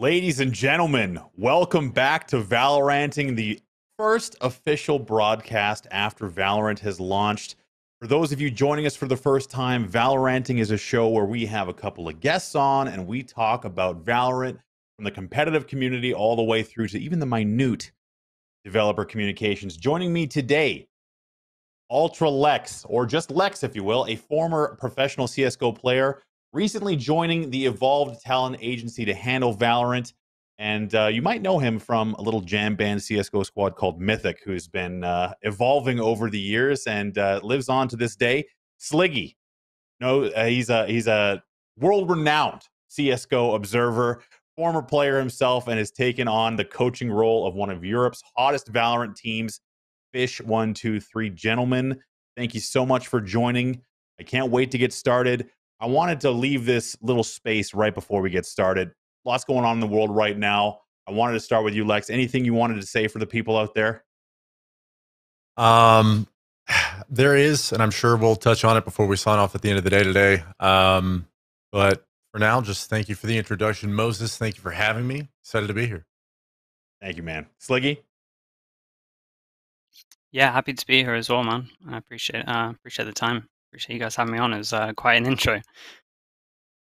Ladies and gentlemen, welcome back to Valoranting, the first official broadcast after Valorant has launched. For those of you joining us for the first time, Valoranting is a show where we have a couple of guests on and we talk about Valorant from the competitive community all the way through to even the minute developer communications. Joining me today, Ultra Lex, or just Lex, if you will, a former professional CSGO player, recently joining the Evolved Talent Agency to handle Valorant. And you might know him from a little jam band CSGO squad called Mythic, who's been evolving over the years and lives on to this day. Sliggy, no, he's a world-renowned CSGO observer, former player himself, and has taken on the coaching role of one of Europe's hottest Valorant teams, Fish123. Gentlemen, thank you so much for joining. I can't wait to get started. I wanted to leave this little space right before we get started. Lots going on in the world right now. I wanted to start with you, Lex. Anything you wanted to say for the people out there? Um, there is, and I'm sure we'll touch on it before we sign off at the end of the day today. But for now, just thank you for the introduction, Moses. Thank you for having me. Excited to be here. Thank you, man. Sliggy? Yeah, happy to be here as well, man. I appreciate the time. Appreciate you guys having me on. It was quite an intro.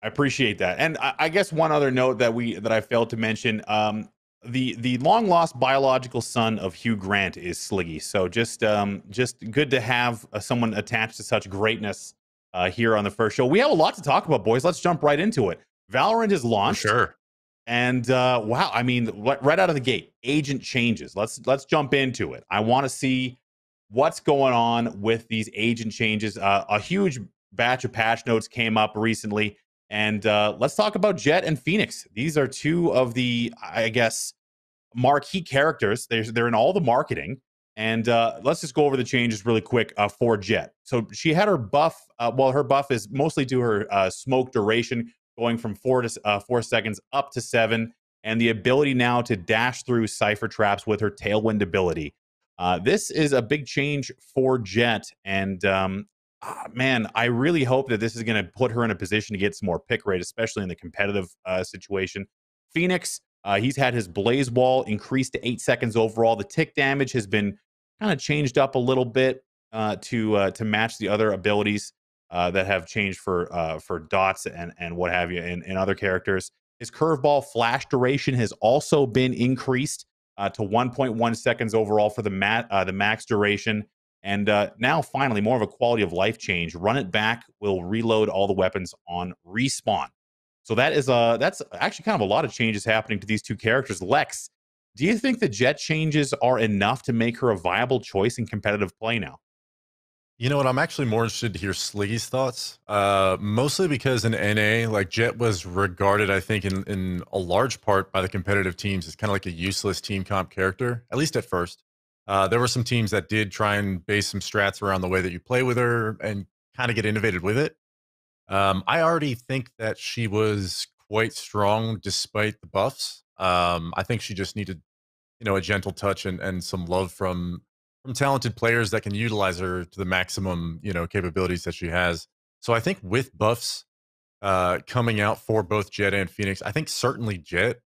I appreciate that. And I guess one other note that I failed to mention, the long lost biological son of Hugh Grant is Sliggy. So just good to have someone attached to such greatness here on the first show. We have a lot to talk about, boys. Let's jump right into it. Valorant is launched. For sure. And wow, I mean, right out of the gate, agent changes. Let's jump into it. I want to see what's going on with these agent changes. A huge batch of patch notes came up recently. And let's talk about Jett and Phoenix. These are two of the, I guess, marquee characters. They're in all the marketing. And let's just go over the changes really quick for Jett. So she had her buff. Her buff is mostly to her smoke duration, going from 4 seconds up to 7. And the ability now to dash through Cypher traps with her Tailwind ability. This is a big change for Jett. And man, I really hope that this is going to put her in a position to get some more pick rate, especially in the competitive situation. Phoenix, he's had his Blaze Wall increased to 8 seconds overall. The tick damage has been kind of changed up a little bit to match the other abilities that have changed for dots and what have you in other characters. His curveball flash duration has also been increased to 1.1 seconds overall for the max duration. And now, finally, more of a quality of life change. Run it back will reload all the weapons on respawn. So that's actually kind of a lot of changes happening to these two characters. Lex, do you think the Jett changes are enough to make her a viable choice in competitive play now? You know what? I'm actually more interested to hear Sliggy's thoughts. Mostly because in NA, like Jett was regarded, I think, in a large part by the competitive teams as kind of like a useless team comp character, at least at first. There were some teams that did try and base some strats around the way that you play with her and kind of get innovated with it. I already think that she was quite strong despite the buffs. I think she just needed, a gentle touch and some love from talented players that can utilize her to the maximum, capabilities that she has. So I think with buffs coming out for both Jett and Phoenix, I think certainly Jett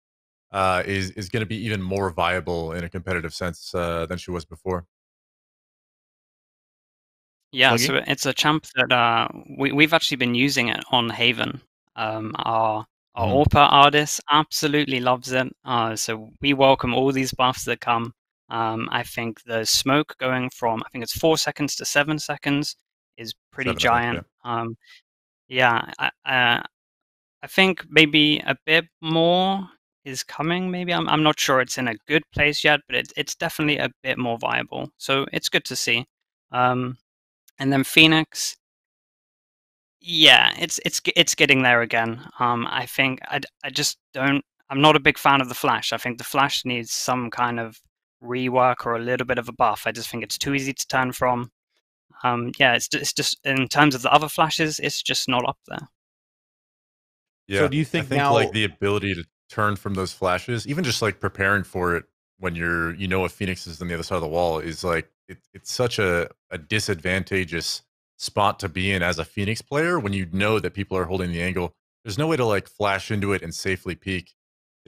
is going to be even more viable in a competitive sense than she was before. Yeah, Sliggy? so it's a champ that we've actually been using it on Haven. Our Mhm. AWPer artist absolutely loves it. So we welcome all these buffs that come. I think the smoke going from, I think it's 4 seconds to 7 seconds is pretty 7, I think, yeah. giant. Yeah, I think maybe a bit more is coming. Maybe I'm not sure it's in a good place yet, but it's definitely a bit more viable. So it's good to see. And then Phoenix, yeah, it's getting there again. I think I just don't. I'm not a big fan of the Flash. I think the Flash needs some kind of rework or a little bit of a buff. I just think it's too easy to turn from. Yeah, it's just in terms of the other Flashes, it's just not up there. So Yeah, do you I think think like now? the ability to turn from those flashes, even just like preparing for it when a Phoenix is on the other side of the wall is like it's such a disadvantageous spot to be in as a Phoenix player when you know that people are holding the angle. There's no way to like flash into it and safely peek.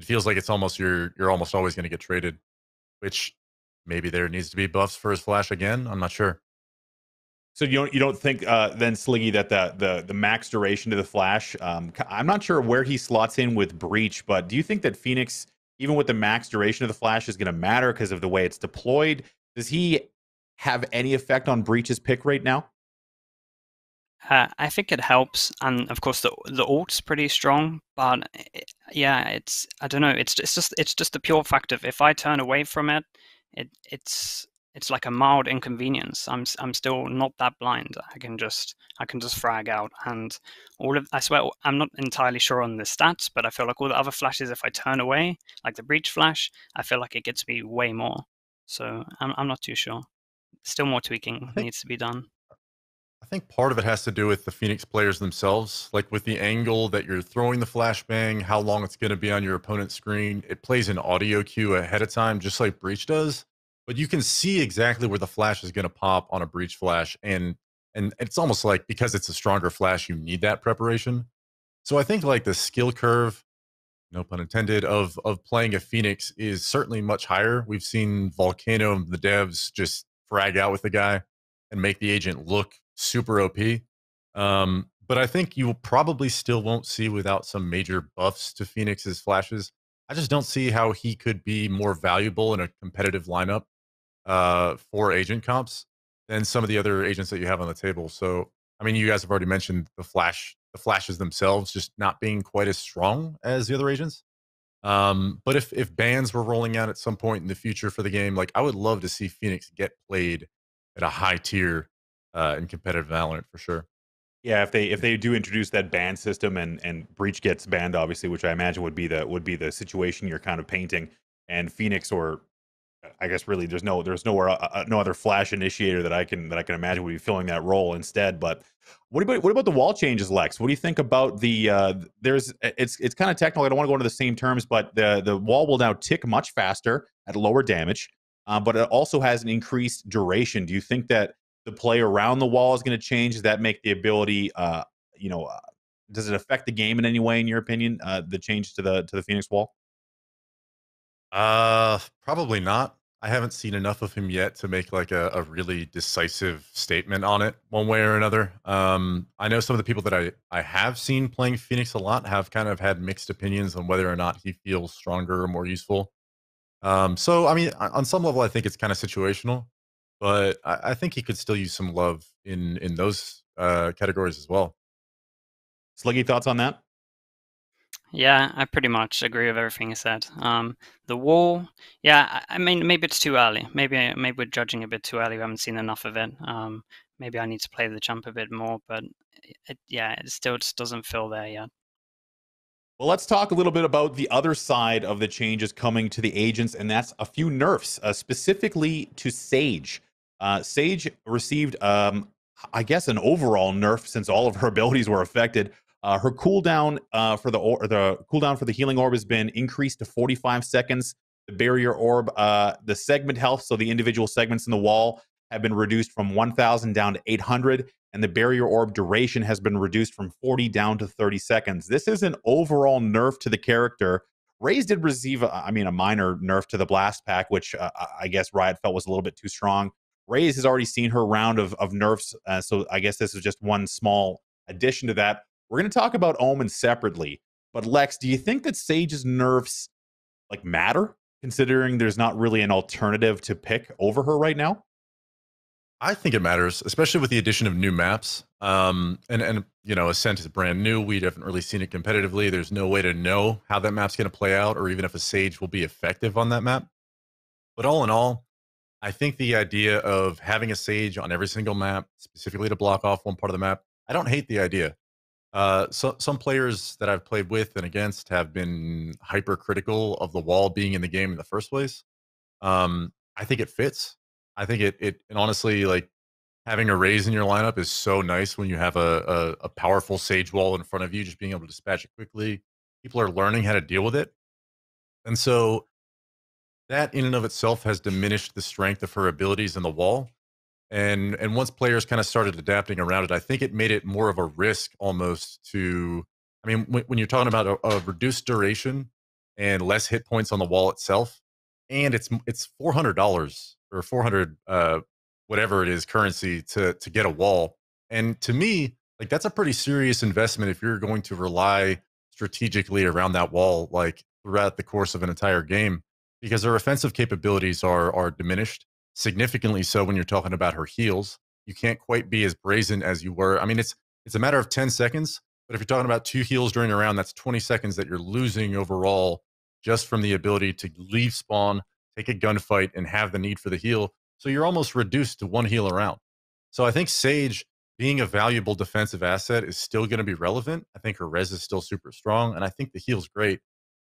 it feels like it's almost you're almost always going to get traded, which maybe there needs to be buffs for his flash again. I'm not sure. So you don't think then Sliggy that the max duration to the flash? I'm not sure where he slots in with breach, but do you think that Phoenix, even with the max duration of the flash, is going to matter because of the way it's deployed? Does he have any effect on breach's pick right now? I think it helps, and of course the ult's pretty strong. But yeah, I don't know. It's just the pure fact of if I turn away from it, it's like a mild inconvenience. I'm still not that blind. I can just frag out, and I swear I'm not entirely sure on the stats, but I feel like all the other flashes, if I turn away, like the breach flash, I feel like it gets me way more. So I'm not too sure. Still more tweaking I think needs to be done. I think part of it has to do with the Phoenix players themselves, like with the angle that you're throwing the flashbang, how long it's going to be on your opponent's screen. It plays an audio cue ahead of time, just like Breach does. But you can see exactly where the flash is going to pop on a Breach flash, and it's almost like because it's a stronger flash, you need that preparation. So I think like the skill curve, no pun intended, of playing a Phoenix is certainly much higher. We've seen Volcano and the devs just frag out with the guy and make the agent look super OP. But I think you probably still won't see without some major buffs to Phoenix's flashes. I just don't see how he could be more valuable in a competitive lineup for agent comps than some of the other agents that you have on the table. So, I mean, you guys have already mentioned the flashes themselves just not being quite as strong as the other agents. But if bans were rolling out at some point in the future for the game, like I would love to see Phoenix get played at a high tier in competitive Valorant for sure. Yeah, if they do introduce that ban system and breach gets banned, obviously, which I imagine would be the situation you're kind of painting, and Phoenix or I guess really there's nowhere no other flash initiator that I can imagine would be filling that role instead. But what about the wall changes, Lex? What do you think about the there's it's kind of technical. I don't want to go into the same terms, but the wall will now tick much faster at lower damage, but it also has an increased duration. Do you think that the play around the wall is going to change? Does that make the ability you know uh, does it affect the game in any way in your opinion? The change to the Phoenix wall? Probably not. I haven't seen enough of him yet to make like a really decisive statement on it one way or another. I know some of the people that I have seen playing Phoenix a lot have kind of had mixed opinions on whether or not he feels stronger or more useful. So I mean, on some level, I think it's kind of situational, but I think he could still use some love in those categories as well. Sluggy, thoughts on that? Yeah, I pretty much agree with everything you said. The wall, yeah, I mean, maybe it's too early. Maybe we're judging a bit too early. We haven't seen enough of it. Maybe I need to play the jump a bit more, but yeah, it still just doesn't feel there yet. Well, let's talk a little bit about the other side of the changes coming to the agents, and that's a few nerfs, specifically to Sage. Sage received, I guess, an overall nerf since all of her abilities were affected. Her cooldown the cooldown for the healing orb has been increased to 45 seconds. The barrier orb, the segment health, so the individual segments in the wall have been reduced from 1,000 down to 800, and the barrier orb duration has been reduced from 40 down to 30 seconds. This is an overall nerf to the character. Raze did receive, a minor nerf to the blast pack, which I guess Riot felt was a little bit too strong. Raze has already seen her round of nerfs, so I guess this is just one small addition to that. We're going to talk about Omen separately, but Lex, do you think that Sage's nerfs like matter, considering there's not really an alternative to pick over her right now? I think it matters, especially with the addition of new maps. And you know, Ascent is brand new. We haven't really seen it competitively. There's no way to know how that map's going to play out, or even if a Sage will be effective on that map. But all in all, I think the idea of having a Sage on every single map, specifically to block off one part of the map, I don't hate the idea. So some players that I've played with and against have been hypercritical of the wall being in the game in the first place. I think it fits. I think and honestly, like having a raise in your lineup is so nice when you have a powerful Sage wall in front of you, just being able to dispatch it quickly. People are learning how to deal with it. And so that in and of itself has diminished the strength of her abilities in the wall. And once players kind of started adapting around it, I think it made it more of a risk almost to, I mean, when you're talking about a reduced duration and less hit points on the wall itself, and it's $400 or 400 whatever it is currency to get a wall. And to me, like that's a pretty serious investment if you're going to rely strategically around that wall like throughout the course of an entire game, because her offensive capabilities are diminished significantly. So when you're talking about her heals, you can't quite be as brazen as you were. I mean, it's a matter of 10 seconds, but if you're talking about 2 heals during a round, that's 20 seconds that you're losing overall just from the ability to leave spawn, take a gunfight, and have the need for the heal. So you're almost reduced to 1 heal around. So I think Sage being a valuable defensive asset is still going to be relevant. I think her res is still super strong, and I think the heal's great.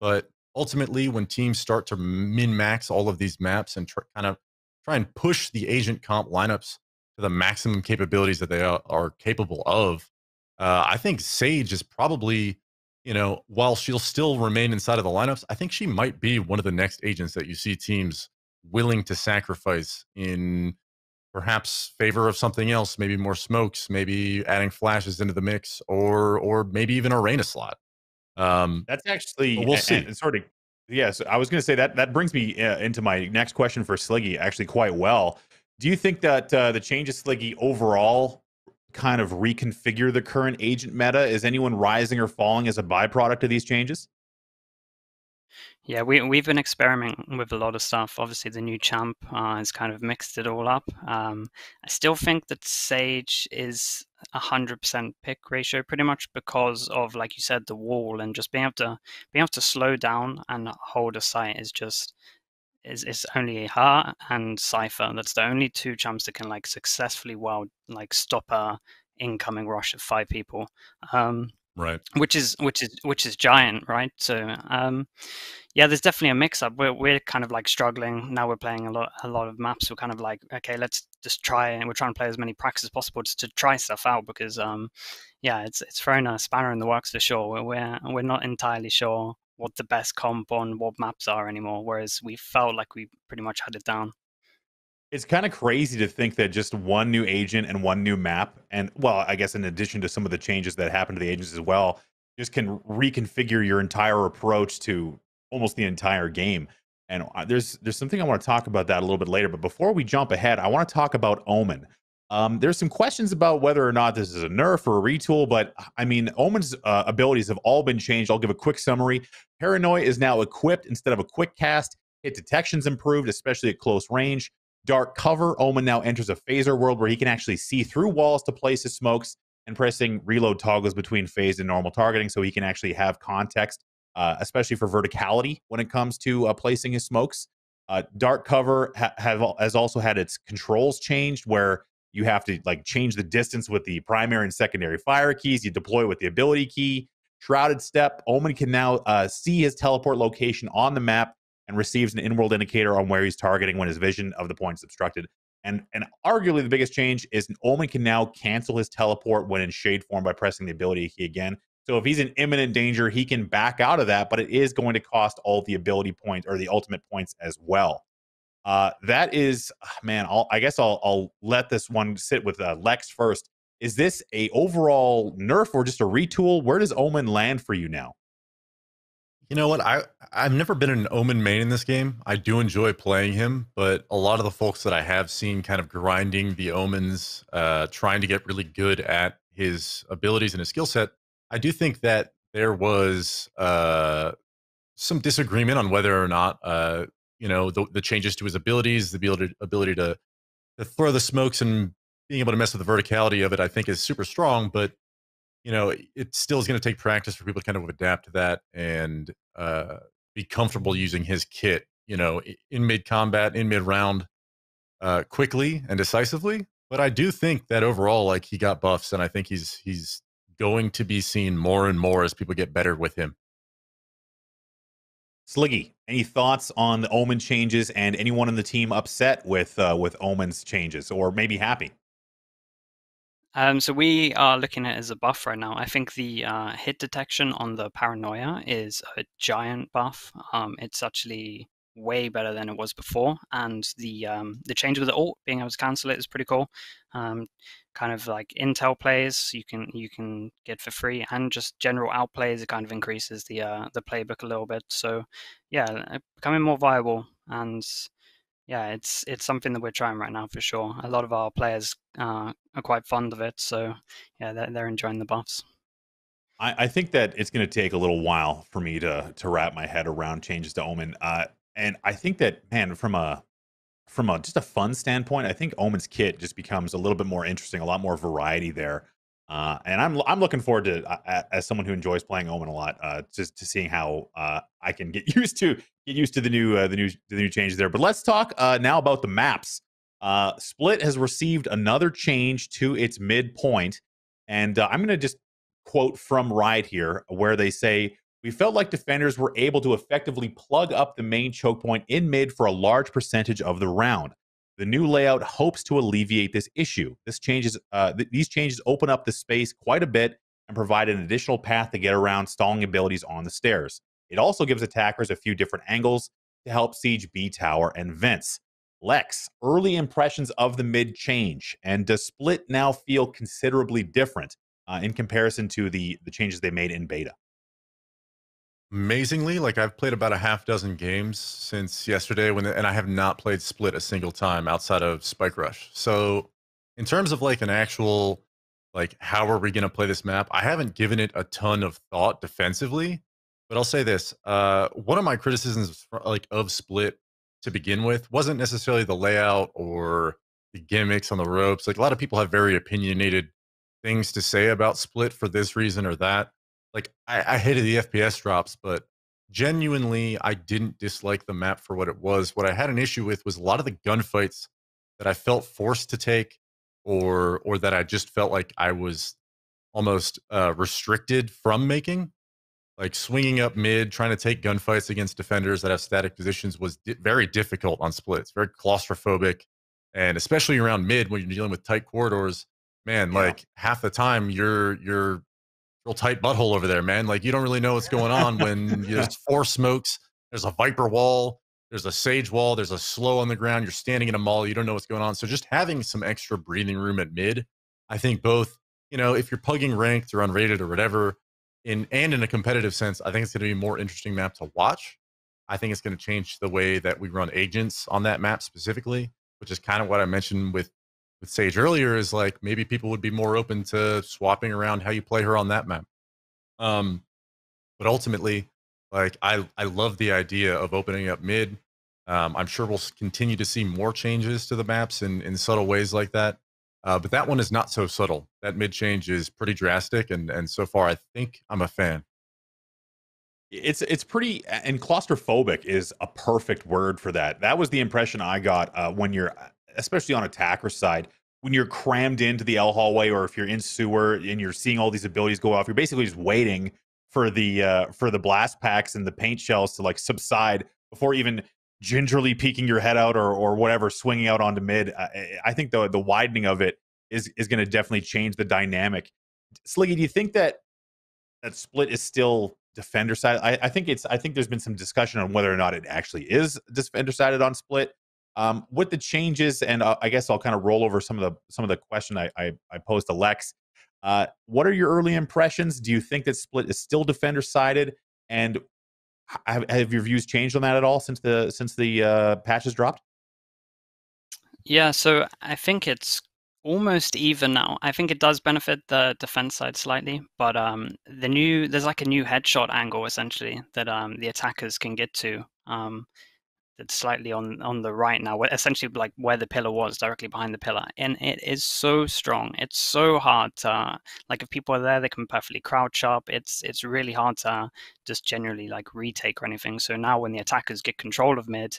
But ultimately, when teams start to min max all of these maps and kind of try and push the agent comp lineups to the maximum capabilities that they are capable of, I think Sage is probably, while she'll still remain inside of the lineups, I think she might be one of the next agents that you see teams willing to sacrifice in perhaps favor of something else, maybe more smokes, maybe adding flashes into the mix, or maybe even a Reyna slot. That's But actually we'll see. and sort of yes. I was going to say that brings me into my next question for Sliggy actually quite well. Do you think that the changes Sliggy overall kind of reconfigure the current agent meta? Is anyone rising or falling as a byproduct of these changes? Yeah, we've been experimenting with a lot of stuff. Obviously, the new champ has kind of mixed it all up. I still think that Sage is 100% pick ratio, pretty much because of, like you said, the wall and just being able to slow down and hold a site is just is only her and Cypher. That's the only two champs that can like successfully stop a incoming rush of 5 people. Um, Right. which is giant, right? So yeah, there's definitely a mix up. We're kind of like struggling now. We're playing a lot of maps. We're kind of like, okay, let's just try, and we're trying to play as many practice as possible just to try stuff out because yeah, it's thrown a spanner in the works for sure. We're not entirely sure what the best comp on what maps are anymore, whereas we felt like we pretty much had it down. It's kind of crazy to think that just one new agent and one new map, and well, I guess in addition to some of the changes that happen to the agents as well, just can reconfigure your entire approach to almost the entire game. And there's something I want to talk about that a little bit later. But before we jump ahead, I want to talk about Omen. There's some questions about whether or not this is a nerf or a retool, but I mean, Omen's abilities have all been changed. I'll give a quick summary. Paranoia is now equipped instead of a quick cast. Hit detection's improved, especially at close range. Dark cover, Omen now enters a phaser world where he can actually see through walls to place his smokes, and pressing reload toggles between phase and normal targeting so he can actually have context, especially for verticality when it comes to placing his smokes. Dark cover has also had its controls changed where you have to like change the distance with the primary and secondary fire keys. You deploy with the ability key. Shrouded step, Omen can now see his teleport location on the map and receives an in-world indicator on where he's targeting when his vision of the point is obstructed. And arguably the biggest change is Omen can now cancel his teleport when in shade form by pressing the ability key again. So if he's in imminent danger, he can back out of that, but it is going to cost all the ability points or the ultimate points as well. That is, man. I guess I'll let this one sit with Lex first. Is this a overall nerf or just a retool? Where does Omen land for you now? You know what? I've never been an Omen main in this game. I do enjoy playing him, but a lot of the folks that I have seen kind of grinding the Omens, trying to get really good at his abilities and his skill set, I do think that there was some disagreement on whether or not the changes to his abilities, the ability to throw the smokes and being able to mess with the verticality of it, I think is super strong, but it still is going to take practice for people to kind of adapt to that and be comfortable using his kit, in mid combat, in mid round, quickly and decisively. But I do think that overall, like he got buffs, and I think he's going to be seen more and more as people get better with him. Sliggy, any thoughts on the Omen changes and anyone on the team upset with Omen's changes or maybe happy? So we are looking at it as a buff right now. I think the hit detection on the paranoia is a giant buff. It's actually way better than it was before, and the change with the ult being able to cancel it is pretty cool. Kind of like intel plays you can get for free, and just general outplays, it kind of increases the playbook a little bit. So yeah, becoming more viable, and yeah, it's something that we're trying right now for sure. A lot of our players are quite fond of it, so yeah, they're enjoying the buffs. I think that it's going to take a little while for me to wrap my head around changes to Omen. And I think that, man, from a just a fun standpoint, I think Omen's kit just becomes a little bit more interesting, a lot more variety there. And I'm looking forward to, as someone who enjoys playing Omen a lot, just to seeing how I can get used to the new changes there. But let's talk now about the maps. Split has received another change to its midpoint, and I'm going to just quote from Riot here, where they say, "We felt like defenders were able to effectively plug up the main choke point in mid for a large percentage of the round. The new layout hopes to alleviate this issue. These changes open up the space quite a bit and provide an additional path to get around stalling abilities on the stairs. It also gives attackers a few different angles to help siege B tower and vents." Lex, early impressions of the mid change, and does Split now feel considerably different in comparison to the changes they made in beta? Amazingly, like I've played about a half dozen games since yesterday and I have not played Split a single time outside of Spike Rush. So in terms of like an actual, like, how are we going to play this map? I haven't given it a ton of thought defensively, but I'll say this. One of my criticisms like of Split to begin with wasn't necessarily the layout or the gimmicks on the ropes. Like a lot of people have very opinionated things to say about Split for this reason or that. Like I hated the FPS drops, but genuinely I didn't dislike the map for what it was. What I had an issue with was a lot of the gunfights that I felt forced to take, or that I just felt like I was almost restricted from making. Like swinging up mid, trying to take gunfights against defenders that have static positions was very difficult on splits. Very claustrophobic, and especially around mid when you're dealing with tight corridors. Man, Yeah. like half the time you're real tight butthole over there, man. Like you don't really know what's going on when there's four smokes, there's a Viper wall, there's a Sage wall, there's a slow on the ground. You're standing in a mall, you don't know what's going on. So just having some extra breathing room at mid, I think both, if you're plugging ranked or unrated or whatever, in a competitive sense, I think it's going to be a more interesting map to watch. I think it's going to change the way that we run agents on that map specifically, which is kind of what I mentioned with Sage earlier, is like maybe people would be more open to swapping around how you play her on that map. Um, but ultimately, like I love the idea of opening up mid. I'm sure we'll continue to see more changes to the maps in subtle ways like that. But that one is not so subtle. That mid change is pretty drastic, and so far I think I'm a fan. It's pretty, and claustrophobic is a perfect word for that. That was the impression I got when you're, especially on attacker side, when you're crammed into the L hallway, or if you're in sewer and you're seeing all these abilities go off. You're basically just waiting for the blast packs and the paint shells to like subside before even gingerly peeking your head out, or whatever, swinging out onto mid. I think the widening of it is going to definitely change the dynamic. Sliggy, do you think that Split is still defender side? I think there's been some discussion on whether or not it actually is defender sided on Split. With the changes, and I guess I'll kind of roll over some of the question I posed to Lex. What are your early impressions? Do you think that Split is still defender sided? And have your views changed on that at all since the patches dropped? Yeah, so I think it's almost even now. I think it does benefit the defense side slightly, but there's like a new headshot angle essentially that the attackers can get to. That's slightly on the right now, essentially like where the pillar was, directly behind the pillar, and it is so strong. It's so hard to, like, if people are there, they can perfectly crouch up. It's really hard to just generally like retake or anything. So now when the attackers get control of mid,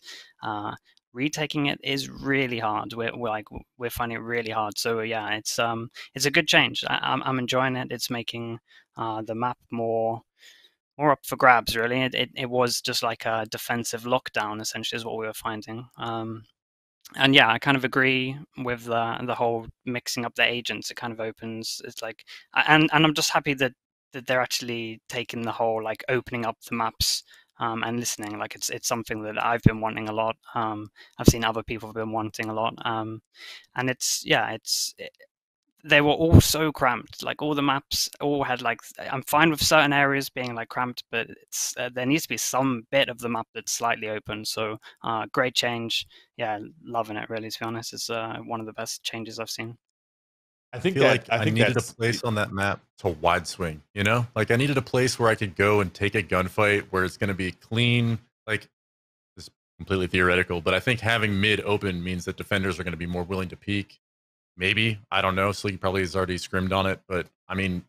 retaking it is really hard. We're finding it really hard. So yeah, it's a good change. I'm enjoying it. It's making the map more up for grabs, really. It was just like a defensive lockdown, essentially, is what we were finding. And yeah, I kind of agree with the whole mixing up the agents. It kind of opens. It's like, and I'm just happy that they're actually taking the whole like opening up the maps and listening. Like it's something that I've been wanting a lot. I've seen other people have been wanting a lot. And they were all so cramped. Like all the maps all had like, I'm fine with certain areas being like cramped, but it's there needs to be some bit of the map that's slightly open. So great change. Yeah, loving it really, to be honest. It's one of the best changes I've seen. I I think feel like I needed a that's place on that map to wide swing, you know? Like I needed a place where I could go and take a gunfight where it's going to be clean. Like this is completely theoretical, but I think having mid open means that defenders are going to be more willing to peek. Maybe, I don't know. Sliggy probably has already scrimmed on it, but I mean,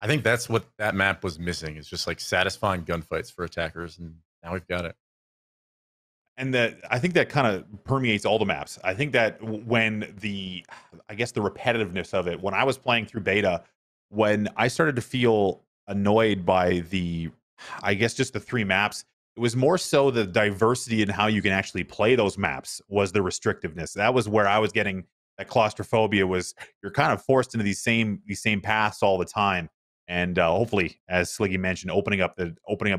I think that's what that map was missing. Is just like satisfying gunfights for attackers, and now we've got it. And that I think that kind of permeates all the maps. I think that when I guess the repetitiveness of it, when I was playing through beta, when I started to feel annoyed by I guess just the 3 maps, it was more so the diversity in how you can actually play those maps was the restrictiveness. That was where I was getting that claustrophobia. Was you're kind of forced into these same paths all the time. And hopefully, as Sliggy mentioned, opening up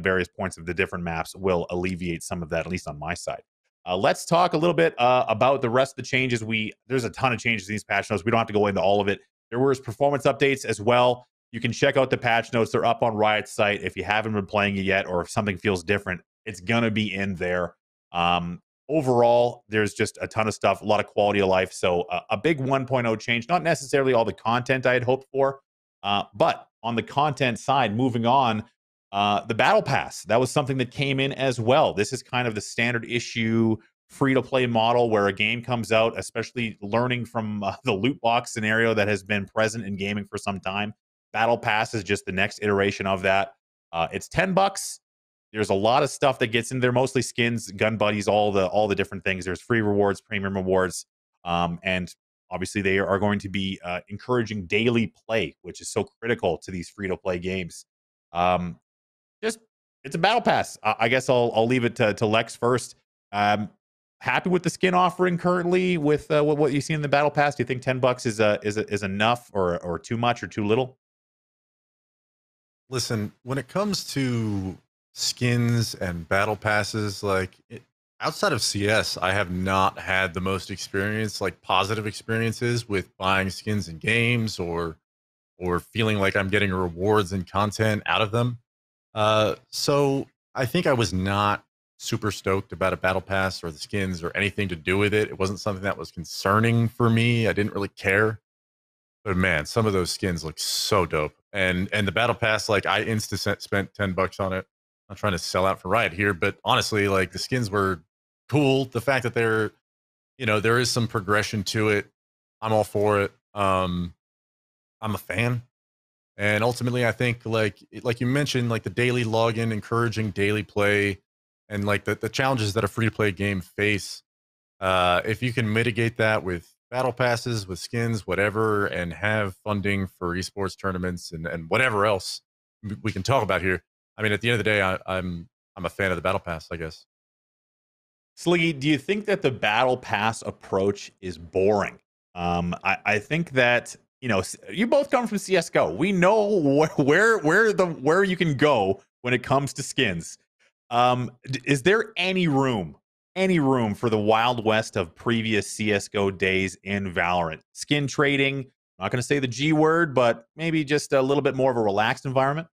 various points of the different maps will alleviate some of that, at least on my side. Let's talk a little bit about the rest of the changes. There's a ton of changes in these patch notes. We don't have to go into all of it. There was performance updates as well. You can check out the patch notes. They're up on Riot's site. If you haven't been playing it yet, or if something feels different, it's gonna be in there. Overall, there's just a ton of stuff, a lot of quality of life. So a big 1.0 change, not necessarily all the content I had hoped for, but on the content side, moving on, the battle pass, that was something that came in as well. This is kind of the standard issue free-to-play model where a game comes out, especially learning from the loot box scenario that has been present in gaming for some time. Battle pass is just the next iteration of that. It's $10. There's a lot of stuff that gets in there, mostly skins, gun buddies, all the different things. There's free rewards, premium rewards, and obviously, they are going to be encouraging daily play, which is so critical to these free-to-play games. Just it's a battle pass. I guess I'll leave it to Lex first. Happy with the skin offering currently with what you see in the battle pass. Do you think $10 is enough or too much or too little? Listen, when it comes to skins and battle passes, outside of CS, I have not had the most experience, like positive experiences with buying skins in games or feeling like I'm getting rewards and content out of them. So I think I was not super stoked about a battle pass or the skins or anything to do with it. It wasn't something that was concerning for me. I didn't really care. But man, some of those skins look so dope. And the battle pass, like I spent $10 on it. I'm not trying to sell out for Riot here, but honestly, like the skins were cool. The fact that there is some progression to it, I'm all for it. I'm a fan. And ultimately, I think like you mentioned, like the daily login, encouraging daily play, and like the challenges that a free to play game face. If you can mitigate that with battle passes, with skins, whatever, and have funding for esports tournaments and whatever else we can talk about here. I mean, at the end of the day, I'm a fan of the battle pass, I guess. Sliggy, do you think that the battle pass approach is boring? I think that you both come from CSGO. We know where you can go when it comes to skins. Is there any room for the Wild West of previous CSGO days in Valorant? Skin trading, I'm not going to say the G word, but maybe just a little bit more of a relaxed environment.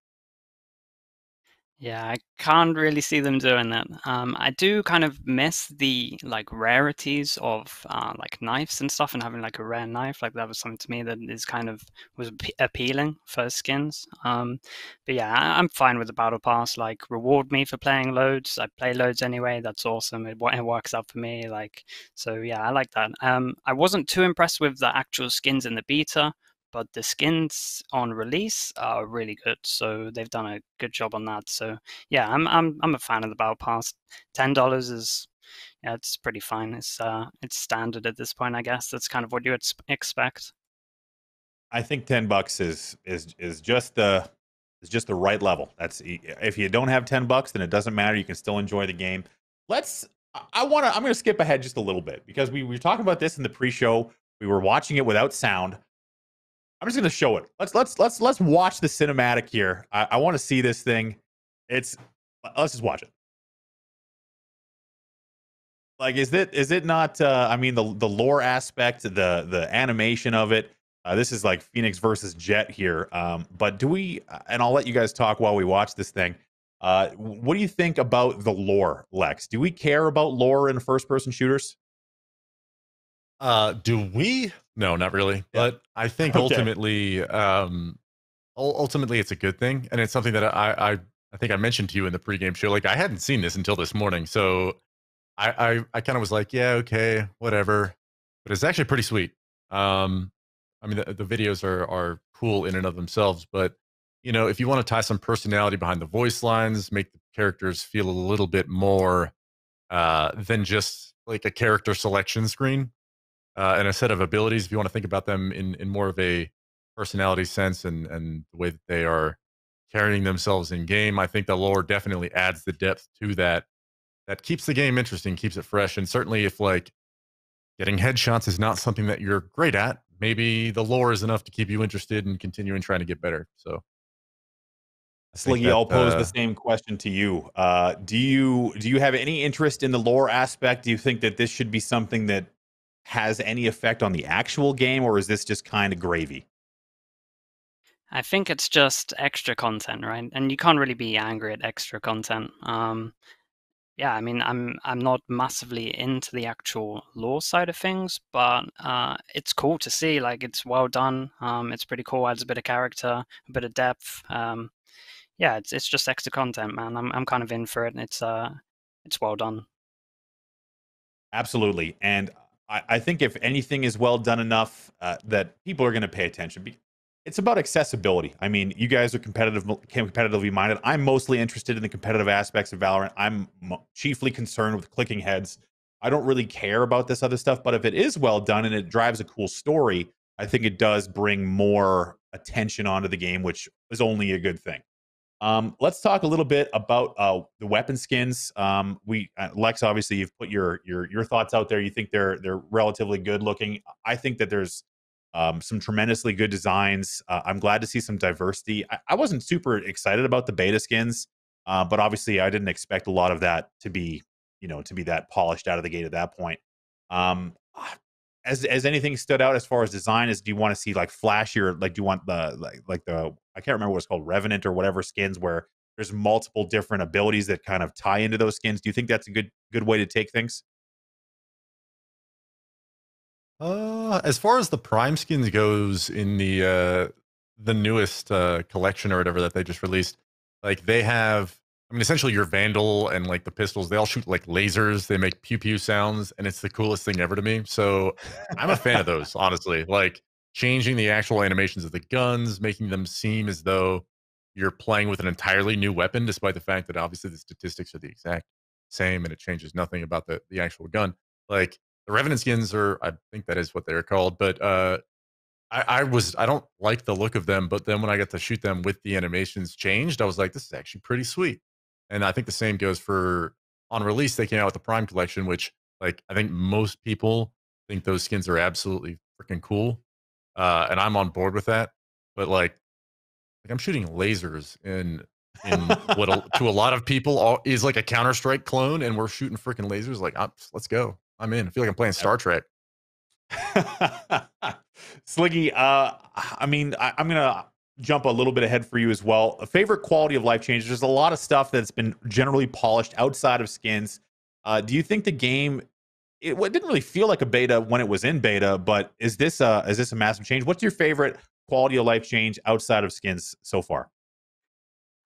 Yeah, I can't really see them doing that. I do kind of miss the like rarities of like knives and stuff, and having like a rare knife. Like that was something to me that is kind of was appealing for skins. But yeah, I'm fine with the battle pass. Like reward me for playing loads. I play loads anyway. That's awesome. It works out for me. Like so, yeah, I like that. I wasn't too impressed with the actual skins in the beta, but the skins on release are really good. So they've done a good job on that. So yeah, I'm a fan of the battle pass. $10 is yeah, it's pretty fine. It's standard at this point, I guess. That's kind of what you would expect. I think $10 is just the right level. That's if you don't have $10, then it doesn't matter. You can still enjoy the game. I'm going to skip ahead just a little bit because we were talking about this in the pre-show. We were watching it without sound. I'm just going to show it. Let's watch the cinematic here. I want to see this thing. Let's just watch it. Like, is it not? I mean, the lore aspect, the animation of it. This is like Phoenix versus Jet here. But do we? And I'll let you guys talk while we watch this thing. What do you think about the lore, Lex? Do we care about lore in first-person shooters? Do we? No, not really. Yeah. But I think Okay. ultimately it's a good thing, and it's something that I think I mentioned to you in the pregame show. Like I hadn't seen this until this morning, so I kind of was like, yeah, okay, whatever. But it's actually pretty sweet. I mean, the videos are cool in and of themselves, but if you want to tie some personality behind the voice lines, make the characters feel a little bit more than just like a character selection screen and a set of abilities. If you want to think about them in more of a personality sense and the way that they are carrying themselves in game, I think the lore definitely adds the depth to that. That keeps the game interesting, keeps it fresh, and certainly if like getting headshots is not something that you're great at, maybe the lore is enough to keep you interested and continuing trying to get better. So I think Sliggy, that I'll pose the same question to you. Do you have any interest in the lore aspect? Do you think that this should be something that has any effect on the actual game, or is this just kind of gravy? I think it's just extra content, right? And you can't really be angry at extra content. Yeah, I mean, I'm not massively into the actual lore side of things, but it's cool to see. Like, it's well done. It's pretty cool. Adds a bit of character, a bit of depth. Yeah, it's just extra content, man. I'm kind of in for it, and it's well done. Absolutely. And I think if anything is well done enough, that people are going to pay attention. It's about accessibility. I mean, you guys are competitively minded. I'm mostly interested in the competitive aspects of Valorant. I'm chiefly concerned with clicking heads. I don't really care about this other stuff, but if it is well done and it drives a cool story, I think it does bring more attention onto the game, which is only a good thing. Let's talk a little bit about the weapon skins. We Lex, obviously, you've put your thoughts out there. You think they're relatively good looking. I think that there's some tremendously good designs. I'm glad to see some diversity. I wasn't super excited about the beta skins, but obviously, I didn't expect a lot of that to be that polished out of the gate at that point. Um, as anything stood out as far as design, is do you want to see like flashier, like do you want the like the I can't remember what it's called, Revenant or whatever skins where there's multiple different abilities that kind of tie into those skins? Do you think that's a good way to take things? as far as the Prime skins goes in the newest collection or whatever that they just released, like they have, I mean, essentially your Vandal and like the pistols, they all shoot like lasers. They make pew pew sounds, and it's the coolest thing ever to me. So I'm a fan of those, honestly. Like changing the actual animations of the guns, making them seem as though you're playing with an entirely new weapon, despite the fact that obviously the statistics are the exact same and it changes nothing about the actual gun. Like the Revenant skins are, I think that is what they're called, but I don't like the look of them, but then when I got to shoot them with the animations changed, I was like, this is actually pretty sweet. And I think the same goes for on release, they came out with the Prime collection, which like I think most people think those skins are absolutely freaking cool. And I'm on board with that. But like I'm shooting lasers in what to a lot of people is like a Counter-Strike clone, and we're shooting freaking lasers. Like, let's go. I'm in. I feel like I'm playing Star Trek. Sliggy, I mean, I'm gonna jump a little bit ahead for you as well. A favorite quality of life change. There's a lot of stuff that's been generally polished outside of skins. Do you think the game? It didn't really feel like a beta when it was in beta, but is this a massive change? What's your favorite quality of life change outside of skins so far?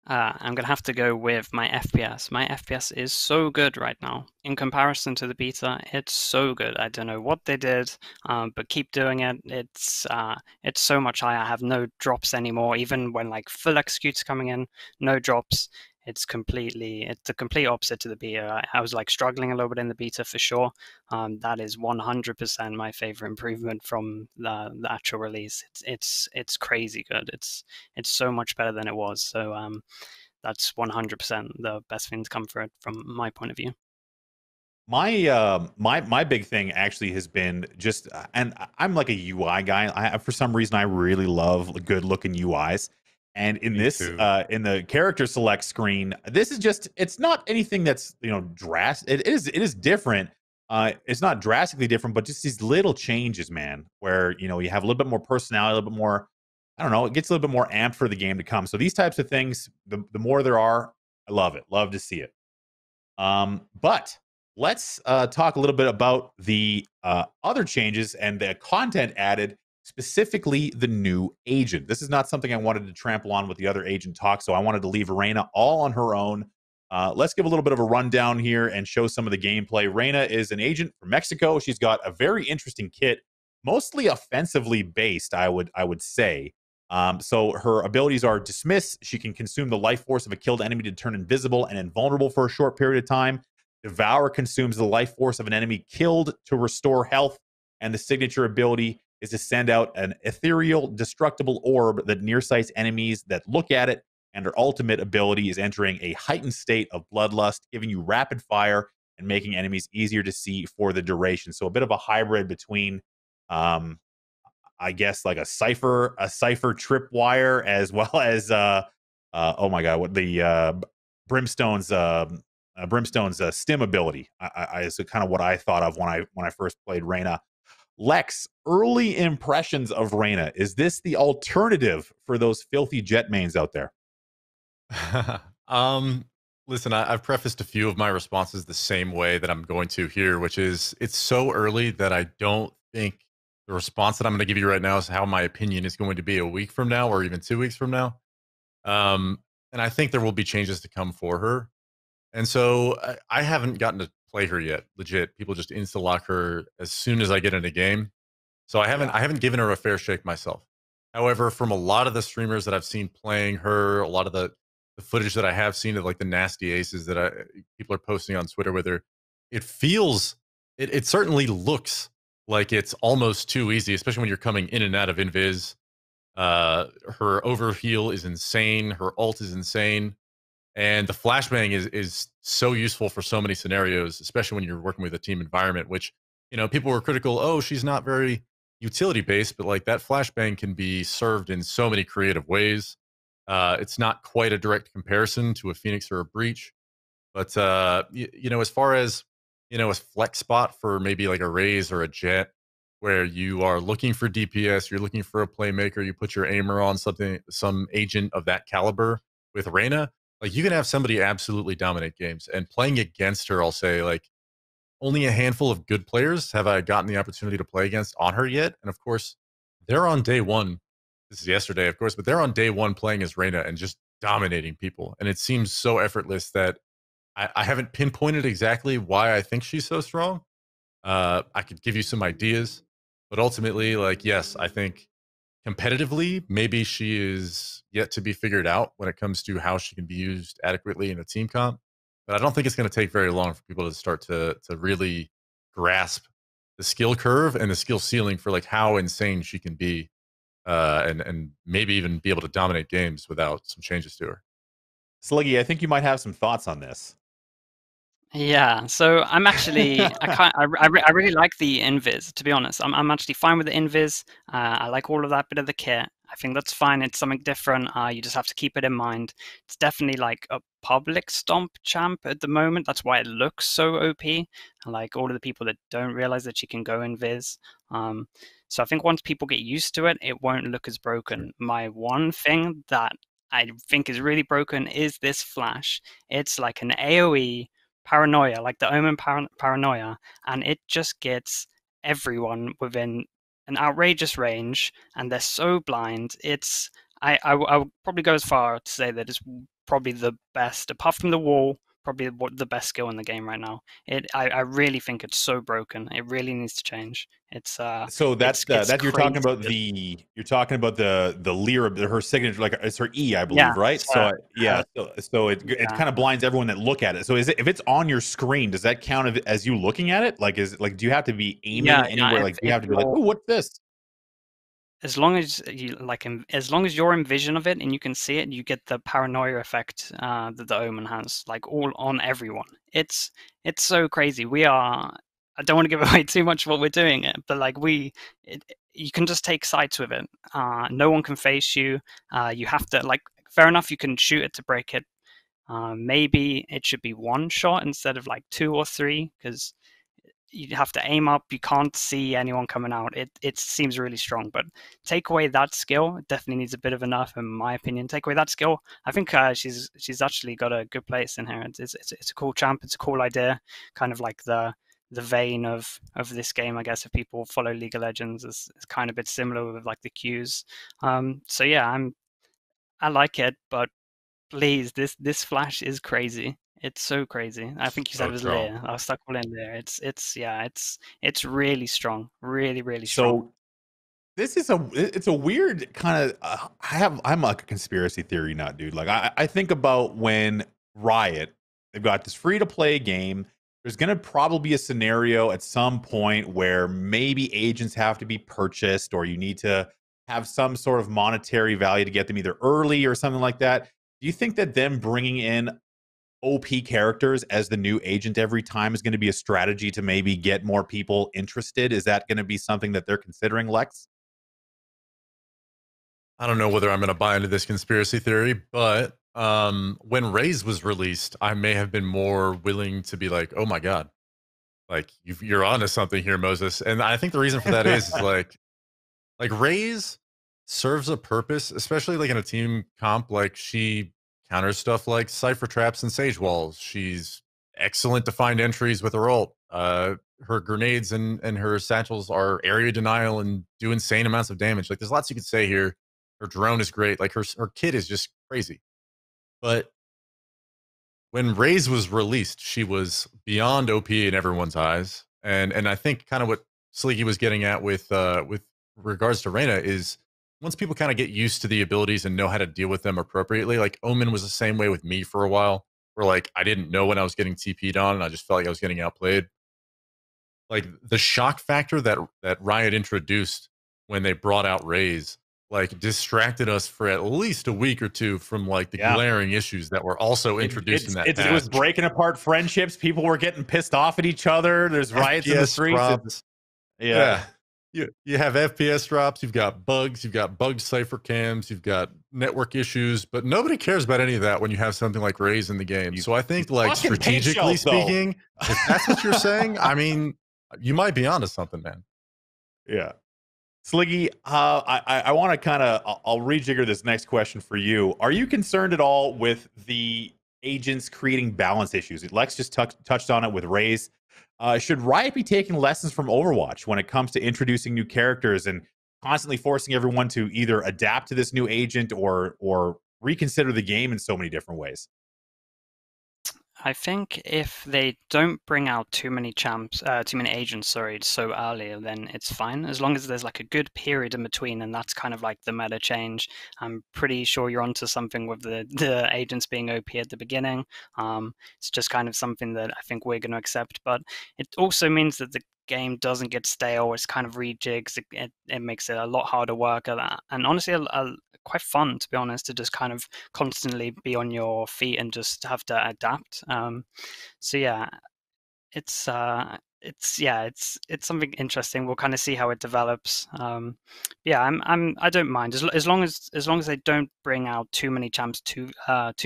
I'm gonna have to go with my FPS. My FPS is so good right now. In comparison to the beta, it's so good. I don't know what they did, but keep doing it. It's so much higher. I have no drops anymore. Even when like full executes coming in, no drops. It's the complete opposite to the beta. I was like struggling a little bit in the beta for sure. That is 100% my favorite improvement from the actual release. It's crazy good. It's so much better than it was. So that's 100% the best thing to come for it from my point of view. My big thing actually has been just, and I'm like a UI guy. For some reason I really love good looking UIs. And in Me this, too. in the character select screen, this is just, it's not anything that's drastic. It is different. It's not drastically different, but just these little changes, man, where you have a little bit more personality, a little bit more. I don't know. It gets a little bit more amped for the game to come. So these types of things, the more there are, I love it. Love to see it. But let's talk a little bit about the other changes and the content added, specifically the new agent. This is not something I wanted to trample on with the other agent talk, so I wanted to leave Reyna all on her own. Let's give a little bit of a rundown here and show some of the gameplay. Reyna is an agent from Mexico. She's got a very interesting kit, mostly offensively based, I would say. So her abilities are dismiss. She can consume the life force of a killed enemy to turn invisible and invulnerable for a short period of time. Devour consumes the life force of an enemy killed to restore health. And the signature ability is to send out an ethereal, destructible orb that nearsights enemies that look at it. And her ultimate ability is entering a heightened state of bloodlust, giving you rapid fire and making enemies easier to see for the duration. So a bit of a hybrid between I guess like a cipher tripwire, as well as oh my god, what the Brimstone's stim ability. I is kind of what I thought of when I first played Reyna. Lex, early impressions of Reyna. Is this the alternative for those filthy jet mains out there? Listen, I've prefaced a few of my responses the same way that I'm going to here, which is it's so early that I don't think the response that I'm going to give you right now is how my opinion is going to be a week from now or even 2 weeks from now. And I think there will be changes to come for her. And so I haven't gotten to play her yet. Legit, people just insta lock her as soon as I get in a game. So I haven't given her a fair shake myself. However, from a lot of the streamers that I've seen playing her, a lot of the footage that I have seen of like the nasty aces that people are posting on Twitter with her, it certainly looks like it's almost too easy, especially when you're coming in and out of invis. Her overheal is insane. Her ult is insane. And the flashbang is so useful for so many scenarios, especially when you're working with a team environment, which, people were critical. Oh, she's not very utility based, but like that flashbang can be served in so many creative ways. It's not quite a direct comparison to a Phoenix or a Breach, but as far as a flex spot for maybe like a Raze or a Jet, where you are looking for DPS, you're looking for a playmaker, you put your aimer on some agent of that caliber with Reyna, like you can have somebody absolutely dominate games. And playing against her, I'll say like only a handful of good players have I gotten the opportunity to play against on her yet. And of course, they're on day one. This is yesterday, of course, but they're on day one playing as Reyna and just dominating people. And it seems so effortless that I haven't pinpointed exactly why I think she's so strong. I could give you some ideas, but ultimately, like, yes, I think competitively, maybe she is yet to be figured out when it comes to how she can be used adequately in a team comp. But I don't think it's going to take very long for people to start to really grasp the skill curve and the skill ceiling for like how insane she can be, and maybe even be able to dominate games without some changes to her. Sliggy, I think you might have some thoughts on this. Yeah, so I'm actually I really like the invis, to be honest. I'm actually fine with the invis. I like all of that bit of the kit. I think that's fine. It's something different. You just have to keep it in mind. It's definitely like a public stomp champ at the moment. That's why it looks so OP. And like all of the people that don't realize that she can go invis. So I think once people get used to it, it won't look as broken. My one thing that I think is really broken is this flash. It's like an AoE paranoia, like the Omen paranoia, and it just gets everyone within an outrageous range, and they're so blind. I would probably go as far to say that it's probably the best, apart from the wall, probably the best skill in the game right now. I really think it's so broken. It really needs to change. It's So that's it's that you're talking about crazy. the Lyra, her signature, like it's her E, I believe, right? So it kind of blinds everyone that look at it. So if it's on your screen, does that count as you looking at it? Like do you have to be aiming anywhere? Like do you have to be like, oh, what's this? As long as you as long as you're in vision of it and you can see it, you get the paranoia effect that the Omen has, like all on everyone. It's so crazy. I don't want to give away too much of what we're doing, but like you can just take sights with it. No one can face you. You have to like, fair enough, you can shoot it to break it. Maybe it should be one shot instead of like two or three, because you have to aim up. You can't see anyone coming out. It seems really strong. But take away that skill, it definitely needs a bit of a nerf, in my opinion. Take away that skill, I think she's actually got a good place in here. It's a cool champ. It's a cool idea. Kind of like the vein of this game, I guess, if people follow League of Legends, is kind of a bit similar with like the Qs. So yeah, I like it, but please, this flash is crazy. It's so crazy. I think you said So it was strong. Lear. I was stuck all in there. It's really strong, really strong. So this is it's a weird kind of I'm like a conspiracy theory nut, dude. Like I think about when Riot, they've got this free to play game. There's going to probably be a scenario at some point where maybe agents have to be purchased, or you need to have some sort of monetary value to get them either early or something like that. Do you think that them bringing in OP characters as the new agent every time is going to be a strategy to maybe get more people interested? Is that going to be something that they're considering, Lex? I don't know whether I'm going to buy into this conspiracy theory, but when Raze was released, I may have been more willing to be like, oh my God, like you're onto something here, Moses. And I think the reason for that is like Raze serves a purpose, especially like in a team comp. Like she counters stuff like Cypher traps and Sage walls. She's excellent to find entries with her ult. Her grenades and her satchels are area denial and do insane amounts of damage. Like there's lots you could say here. Her drone is great. Like her kit is just crazy. But when Raze was released, she was beyond OP in everyone's eyes. And I think kind of what Sliggy was getting at with regards to Reyna is once people kind of get used to the abilities and know how to deal with them appropriately. Like Omen was the same way with me for a while, where like I didn't know when I was getting TP'd on and I just felt like I was getting outplayed. Like the shock factor that Riot introduced when they brought out Raze like distracted us for at least a week or two from like the glaring issues that were also introduced in that patch. It was breaking apart friendships. People were getting pissed off at each other. There's riots in the streets. Yeah. You have FPS drops, you've got bugged cipher cams, you've got network issues, but nobody cares about any of that when you have something like Raze in the game. So I think like strategically speaking, if that's what you're saying, I mean, you might be onto something, man. Yeah. Sliggy, I want to kind of, I'll rejigger this next question for you. Are you concerned at all with the agents creating balance issues? Lex just touched on it with Raze. Should Riot be taking lessons from Overwatch when it comes to introducing new characters and constantly forcing everyone to either adapt to this new agent or reconsider the game in so many different ways? I think if they don't bring out too many agents, so early, then it's fine. As long as there's like a good period in between, and that's kind of like the meta change. I'm pretty sure you're onto something with the agents being OP at the beginning. It's just kind of something that I think we're going to accept, but it also means that the game doesn't get stale. It's kind of rejigs. It makes it a lot harder work, and honestly, quite fun, to be honest, to just kind of constantly be on your feet and just have to adapt. So yeah, it's something interesting. We'll kind of see how it develops. Yeah, I don't mind as long as they don't bring out too many champs too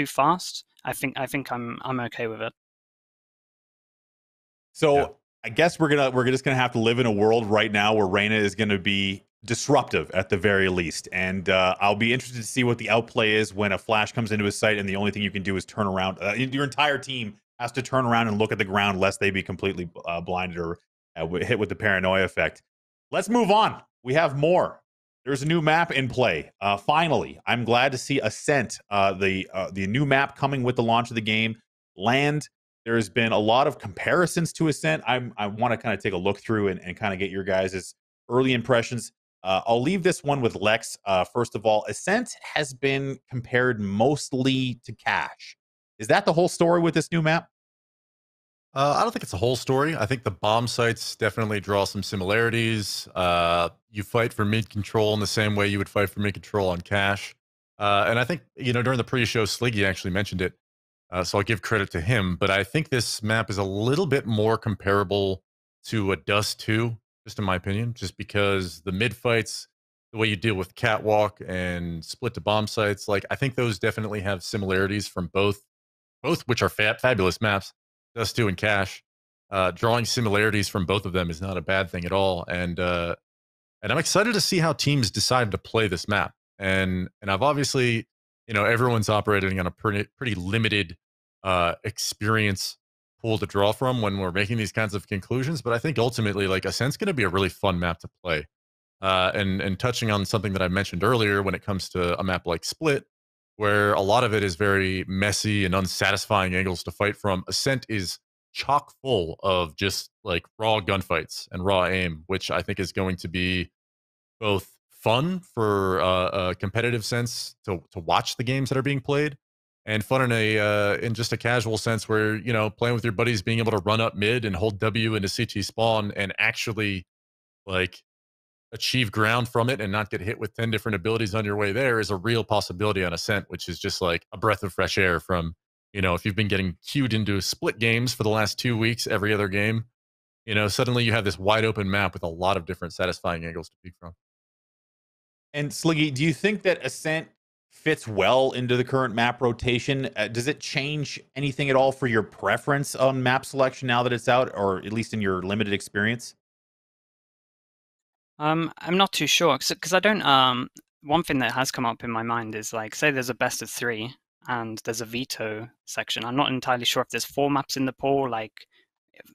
fast. I think I'm okay with it. So I guess we're just gonna have to live in a world right now where Reyna is gonna be disruptive at the very least, and I'll be interested to see what the outplay is when a flash comes into his sight and the only thing you can do is turn around. Your entire team has to turn around and look at the ground lest they be completely blinded or hit with the paranoia effect. Let's move on. We have more. There's a new map in play. Finally, I'm glad to see Ascent, the new map coming with the launch of the game, land. There's been a lot of comparisons to Ascent. I want to kind of take a look through and kind of get your guys' early impressions. I'll leave this one with Lex. First of all, Ascent has been compared mostly to Cash. Is that the whole story with this new map? I don't think it's a whole story. I think the bomb sites definitely draw some similarities. You fight for mid control in the same way you would fight for mid control on Cash. And I think, during the pre-show, Sliggy actually mentioned it. So I'll give credit to him. But I think this map is a little bit more comparable to a Dust 2, just in my opinion, just because the mid fights, the way you deal with Catwalk and split to bomb sites, like I think those definitely have similarities from both which are fabulous maps, Dust 2 and Cash. drawing similarities from both of them is not a bad thing at all. And I'm excited to see how teams decide to play this map. And I've obviously, everyone's operating on a pretty limited experience pool to draw from when we're making these kinds of conclusions. But I think ultimately, like, Ascent's going to be a really fun map to play. And touching on something that I mentioned earlier, when it comes to a map like Split, where a lot of it is very messy and unsatisfying angles to fight from, Ascent is chock full of just like raw gunfights and raw aim, which I think is going to be both fun for a competitive sense to watch the games that are being played, and fun in just a casual sense where, playing with your buddies, being able to run up mid and hold W into CT spawn and actually like achieve ground from it and not get hit with 10 different abilities on your way there is a real possibility on Ascent, which is just like a breath of fresh air from, if you've been getting queued into split games for the last 2 weeks, every other game, suddenly you have this wide open map with a lot of different satisfying angles to peek from. And Sliggy, do you think that Ascent fits well into the current map rotation? Does it change anything at all for your preference on map selection now that it's out, or at least in your limited experience? I'm not too sure because I don't. One thing that has come up in my mind is like, say there's a best of three and there's a veto section. I'm not entirely sure if there's 4 maps in the pool, like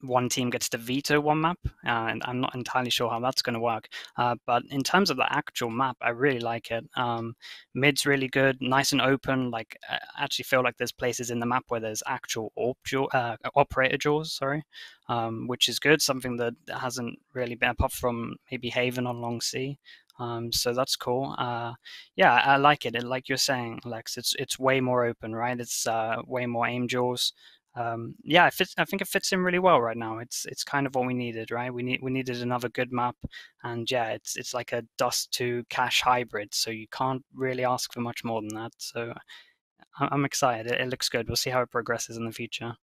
one team gets to veto one map, and I'm not entirely sure how that's going to work. But in terms of the actual map, I really like it. Mid's really good, nice and open. Like, I actually feel like there's places in the map where there's actual operator jaws, sorry, which is good. Something that hasn't really been, apart from maybe Haven on Long Sea. So that's cool. Yeah, I like it. Like you're saying, Lex, it's way more open, right? It's way more aim jaws. Yeah, I think it fits in really well right now. It's kind of what we needed, right? We needed another good map, and yeah, it's like a Dust to Cache hybrid, so you can't really ask for much more than that. So I'm excited. It looks good. We'll see how it progresses in the future.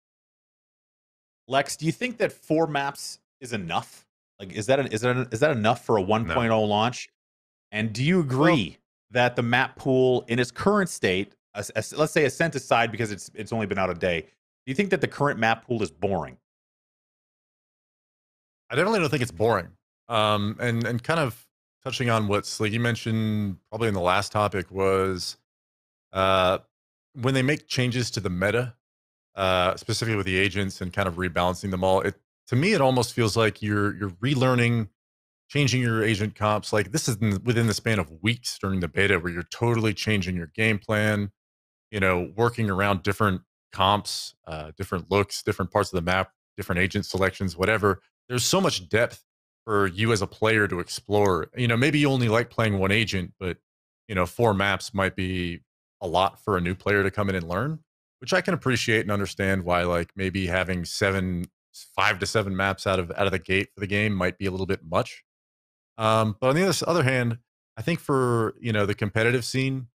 Lex, do you think that 4 maps is enough? Like, is that enough for a No. 1.0 launch? And do you Well, agree that the map pool in its current state, let's say Ascent aside because it's only been out a day, do you think that the current map pool is boring? I definitely don't think it's boring. And kind of touching on what Sliggy mentioned probably in the last topic was uh, when they make changes to the meta, specifically with the agents and kind of rebalancing them all. To me, it almost feels like you're relearning, changing your agent comps. Like, this is within the span of weeks during the beta, where you're totally changing your game plan, working around different comps, different looks, different parts of the map, different agent selections, whatever. There's so much depth for you as a player to explore. Maybe you only like playing one agent, but 4 maps might be a lot for a new player to come in and learn, which I can appreciate and understand why, like, maybe having 5 to 7 maps out of the gate for the game might be a little bit much. But on the other hand, I think for the competitive scene,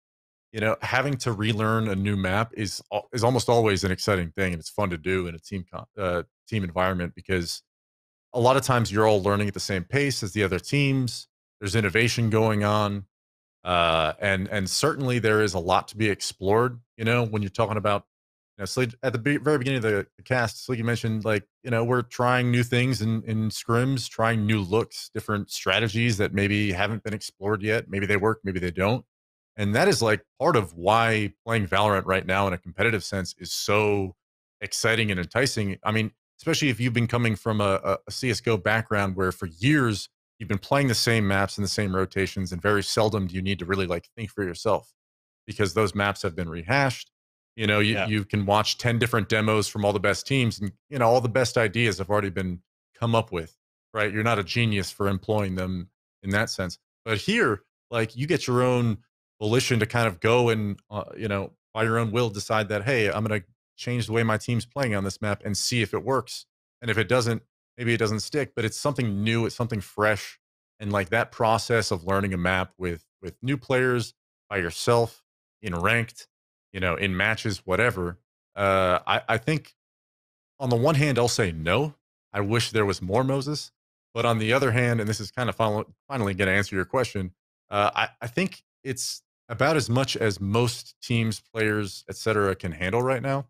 having to relearn a new map is almost always an exciting thing, and it's fun to do in a team environment, because a lot of times you're all learning at the same pace as the other teams. There's innovation going on, and certainly there is a lot to be explored. When you're talking about, at the very beginning of the cast, like you mentioned, like, we're trying new things in scrims, trying new looks, different strategies that maybe haven't been explored yet. Maybe they work, maybe they don't. And that is like part of why playing Valorant right now in a competitive sense is so exciting and enticing. I mean, especially if you've been coming from a CSGO background where for years you've been playing the same maps and the same rotations, and very seldom do you need to really like think for yourself, because those maps have been rehashed. Yeah. You can watch 10 different demos from all the best teams, and all the best ideas have already been come up with, right? You're not a genius for employing them in that sense. But here, like, you get your own volition to kind of go and by your own will decide that, hey, I'm going to change the way my team's playing on this map and see if it works. And if it doesn't, maybe it doesn't stick, but it's something new, it's something fresh. And like, that process of learning a map with new players, by yourself, in ranked, in matches, whatever, I think on the one hand, I'll say no. I wish there was more Moses. But on the other hand, and this is kind of finally going to answer your question, I think it's about as much as most teams, players, etc., can handle right now.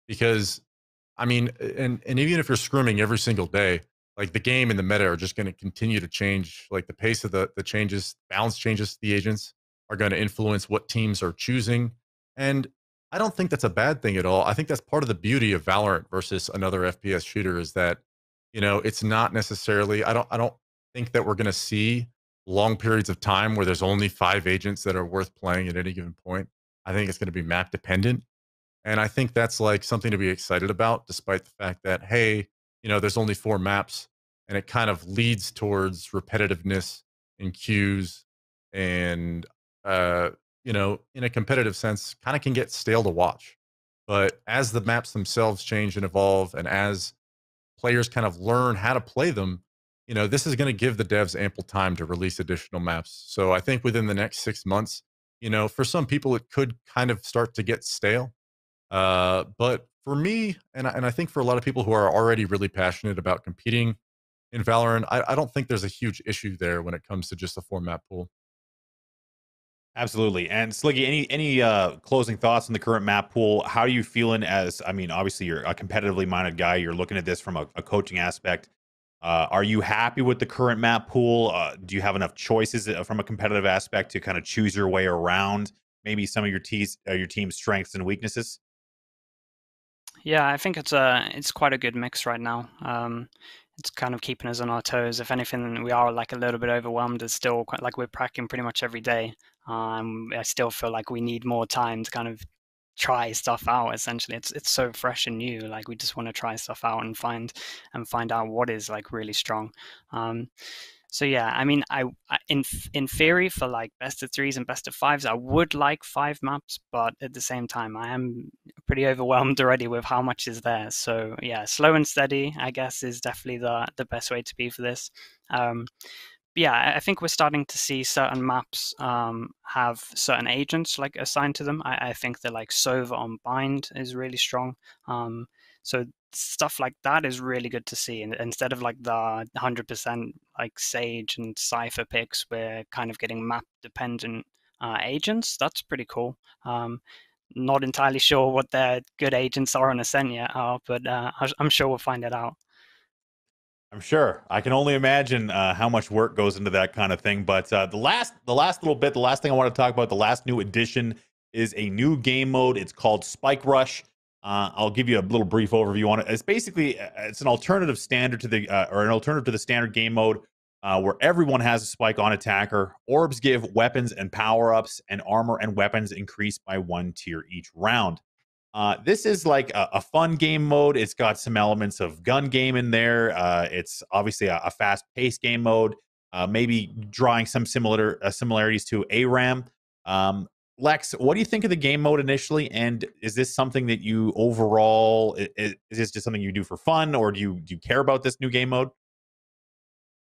Because I mean, and even if you're scrimming every single day, like the game and the meta are just going to continue to change. Like the pace of the changes, balance changes to the agents are going to influence what teams are choosing. And I don't think that's a bad thing at all. I think that's part of the beauty of Valorant versus another FPS shooter is that, it's not necessarily, I don't think that we're going to see long periods of time where there's only 5 agents that are worth playing at any given point. I think it's going to be map dependent. And I think that's like something to be excited about, despite the fact that, hey, there's only 4 maps and it kind of leads towards repetitiveness and queues and, in a competitive sense, kind of can get stale to watch. But as the maps themselves change and evolve, and as players kind of learn how to play them, this is going to give the devs ample time to release additional maps. So I think within the next 6 months, for some people, it could kind of start to get stale. But for me, and I think for a lot of people who are already really passionate about competing in Valorant, I don't think there's a huge issue there when it comes to just the 4 map pool. Absolutely. And Sliggy, any closing thoughts on the current map pool? How are you feeling as, I mean, obviously you're a competitively minded guy. You're looking at this from a coaching aspect. Are you happy with the current map pool? Do you have enough choices from a competitive aspect to kind of choose your way around maybe some of your team's strengths and weaknesses? Yeah, I think it's quite a good mix right now. It's kind of keeping us on our toes. If anything, we are like a little bit overwhelmed. It's still quite like we're practicing pretty much every day. I still feel like we need more time to kind of try stuff out. Essentially, it's so fresh and new. Like we just want to try stuff out and find out what is like really strong. Um, so yeah, I mean, in theory for like best of threes and best of fives, I would like 5 maps, but at the same time, I am pretty overwhelmed already with how much is there. So yeah, slow and steady, I guess, is definitely the best way to be for this. Um, yeah, I think we're starting to see certain maps have certain agents like assigned to them. I think that like Sova on Bind is really strong. So stuff like that is really good to see. And instead of like the 100% like Sage and Cypher picks, we're kind of getting map dependent agents. That's pretty cool. Not entirely sure what their good agents are on Ascent yet, but I'm sure we'll find it out. I'm sure. I can only imagine how much work goes into that kind of thing. But the last thing I want to talk about, the last new addition is a new game mode. It's called Spike Rush. I'll give you a little brief overview on it. It's basically it's an alternative standard to the or an alternative to the standard game mode where everyone has a spike on attacker. Orbs give weapons and power ups, and armor and weapons increase by 1 tier each round. This is like a fun game mode. It's got some elements of gun game in there. It's obviously a fast-paced game mode, maybe drawing some similarities to ARAM. Lex, what do you think of the game mode initially? And is this something that you overall is this just something you do for fun, or do you care about this new game mode?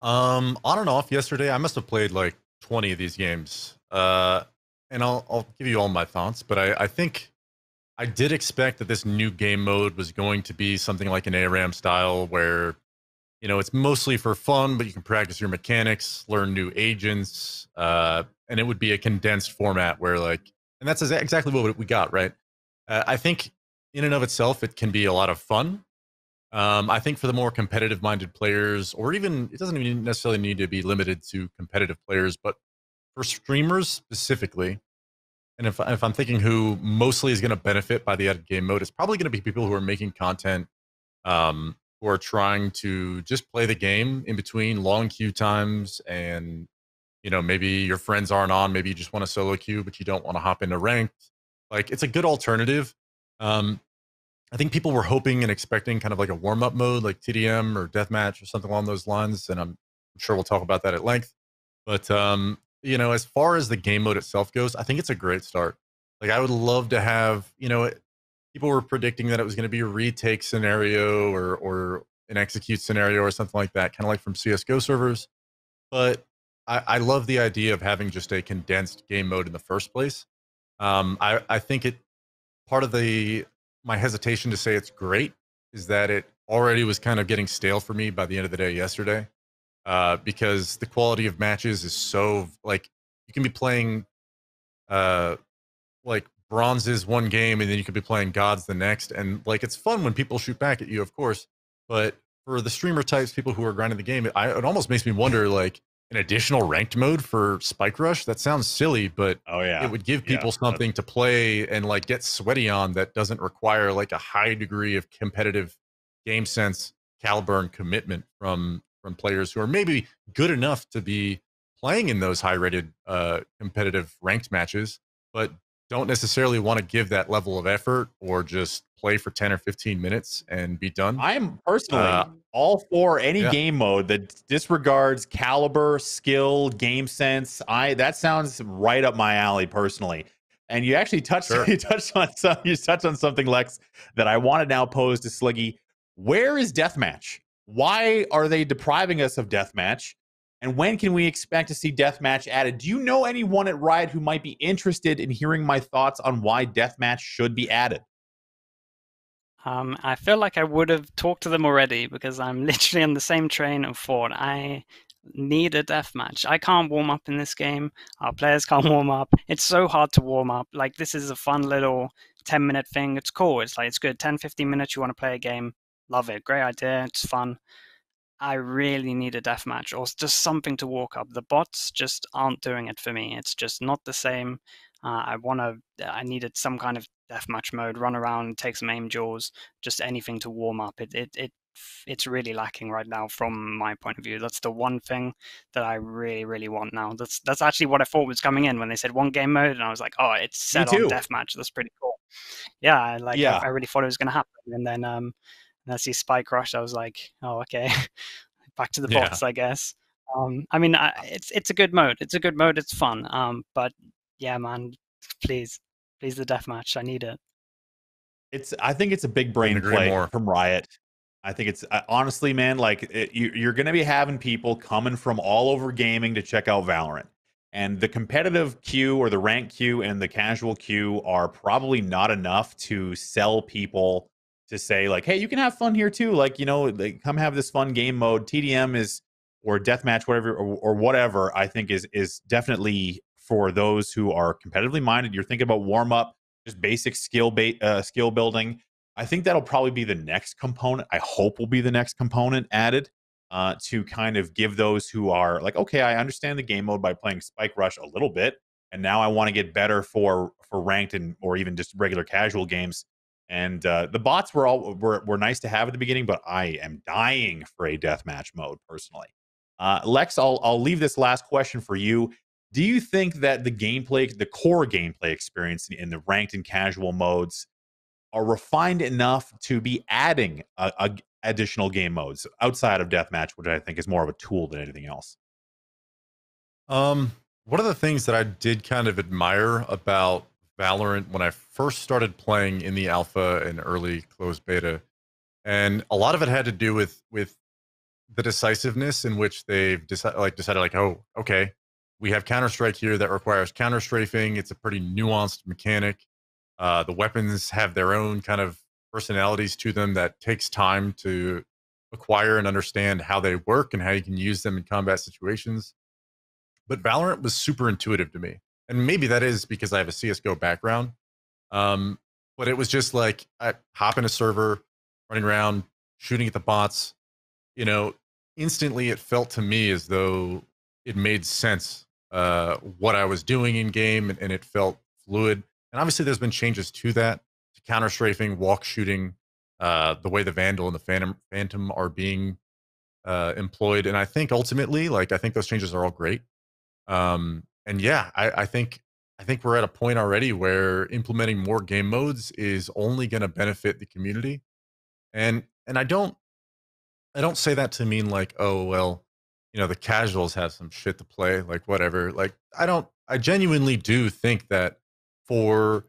On and off yesterday, I must have played like 20 of these games. And I'll give you all my thoughts, but I think I did expect that this new game mode was going to be something like an ARAM style where, it's mostly for fun, but you can practice your mechanics, learn new agents, and it would be a condensed format where and that's exactly what we got, right? I think in and of itself, it can be a lot of fun. I think for the more competitive minded players, or even it doesn't even necessarily need to be limited to competitive players, but for streamers specifically, and if I'm thinking who mostly is going to benefit by the added game mode, it's probably going to be people who are making content, who are trying to just play the game in between long queue times, and maybe your friends aren't on, maybe you just want to solo queue, but you don't want to hop into ranked. Like it's a good alternative. I think people were hoping and expecting kind of like a warm up mode, like TDM or deathmatch or something along those lines, and I'm sure we'll talk about that at length. But as far as the game mode itself goes, I think it's a great start. Like I would love to have, people were predicting that it was going to be a retake scenario or an execute scenario or something like that, kind of like from CSGO servers. But I love the idea of having just a condensed game mode in the first place. I think part of my hesitation to say it's great is that it already was kind of getting stale for me by the end of the day yesterday. Because the quality of matches is so you can be playing like bronzes one game and then you could be playing gods the next. And like, it's fun when people shoot back at you, of course. But for the streamer types, people who are grinding the game, it almost makes me wonder, like, an additional ranked mode for Spike Rush. That sounds silly, but Oh yeah, it would give yeah. people something to play and like get sweaty on that doesn't require like a high degree of competitive game sense, caliber, and commitment from players who are maybe good enough to be playing in those high rated competitive ranked matches, but don't necessarily want to give that level of effort or just play for 10 or 15 minutes and be done. I'm personally all for any yeah. game mode that disregards caliber, skill, game sense. That sounds right up my alley personally. And you actually touched you touched on something, Lex, that I want to now pose to Sliggy. Where is deathmatch? Why are they depriving us of deathmatch? And when can we expect to see deathmatch added? Do you know anyone at Riot who might be interested in hearing my thoughts on why deathmatch should be added? I feel like I would have talked to them already because I'm literally on the same train of thought. I need a deathmatch. I can't warm up in this game. Our players can't warm up. It's so hard to warm up. Like, this is a fun little 10-minute thing. It's cool. It's like, it's good. 10, 15 minutes, you want to play a game. Love it. Great idea. It's fun. I really need a deathmatch or just something to walk up. The bots just aren't doing it for me. It's just not the same. I needed some kind of deathmatch mode, run around, take some aim duels, just anything to warm up. It's really lacking right now from my point of view. That's the one thing that I really, really want now. That's actually what I thought was coming in when they said one game mode, and I was like, oh, it's set on deathmatch. That's pretty cool. Yeah, I really thought it was going to happen, and then I see Spike Rush. I was like, oh, okay, back to the bots, I guess. I mean, it's a good mode. It's a good mode. It's fun. But yeah, man, please the deathmatch. I need it. I think it's a big brain play from Riot. I think it's honestly, man, like you're going to be having people coming from all over gaming to check out Valorant. And the competitive queue or the rank queue and the casual queue are probably not enough to sell people to say, like, hey, you can have fun here too. Like, you know, like, come have this fun game mode. TDM is, or deathmatch, whatever, or whatever, I think is definitely for those who are competitively minded. You're thinking about warm up, just basic skill building. I think that'll probably be the next component. I hope will be the next component added to kind of give those who are like, okay, I understand the game mode by playing Spike Rush a little bit, and now I want to get better for ranked and or even just regular casual games. And the bots were nice to have at the beginning, but I am dying for a deathmatch mode personally. Lex, I'll leave this last question for you. Do you think that the core gameplay experience in the ranked and casual modes are refined enough to be adding additional game modes outside of deathmatch, which I think is more of a tool than anything else? One of the things that I did kind of admire about Valorant when I first started playing in the alpha and early closed beta, and a lot of it had to do with the decisiveness in which they've decided like, oh, okay, we have Counter-Strike here that requires counter strafing. It's a pretty nuanced mechanic. The weapons have their own kind of personalities to them that takes time to acquire and understand how they work and how you can use them in combat situations. But Valorant was super intuitive to me. And maybe that is because I have a CSGO background. But it was just like, I hop in a server, running around, shooting at the bots. You know, instantly it felt to me as though it made sense what I was doing in game, and it felt fluid. And obviously there's been changes to that, to counter strafing, walk shooting, the way the Vandal and the Phantom are being employed. And I think ultimately, like, I think those changes are all great. And yeah, I think we're at a point already where implementing more game modes is only going to benefit the community. And I don't say that to mean like, oh, well, you know, the casuals have some shit to play, like whatever. Like, I genuinely do think that for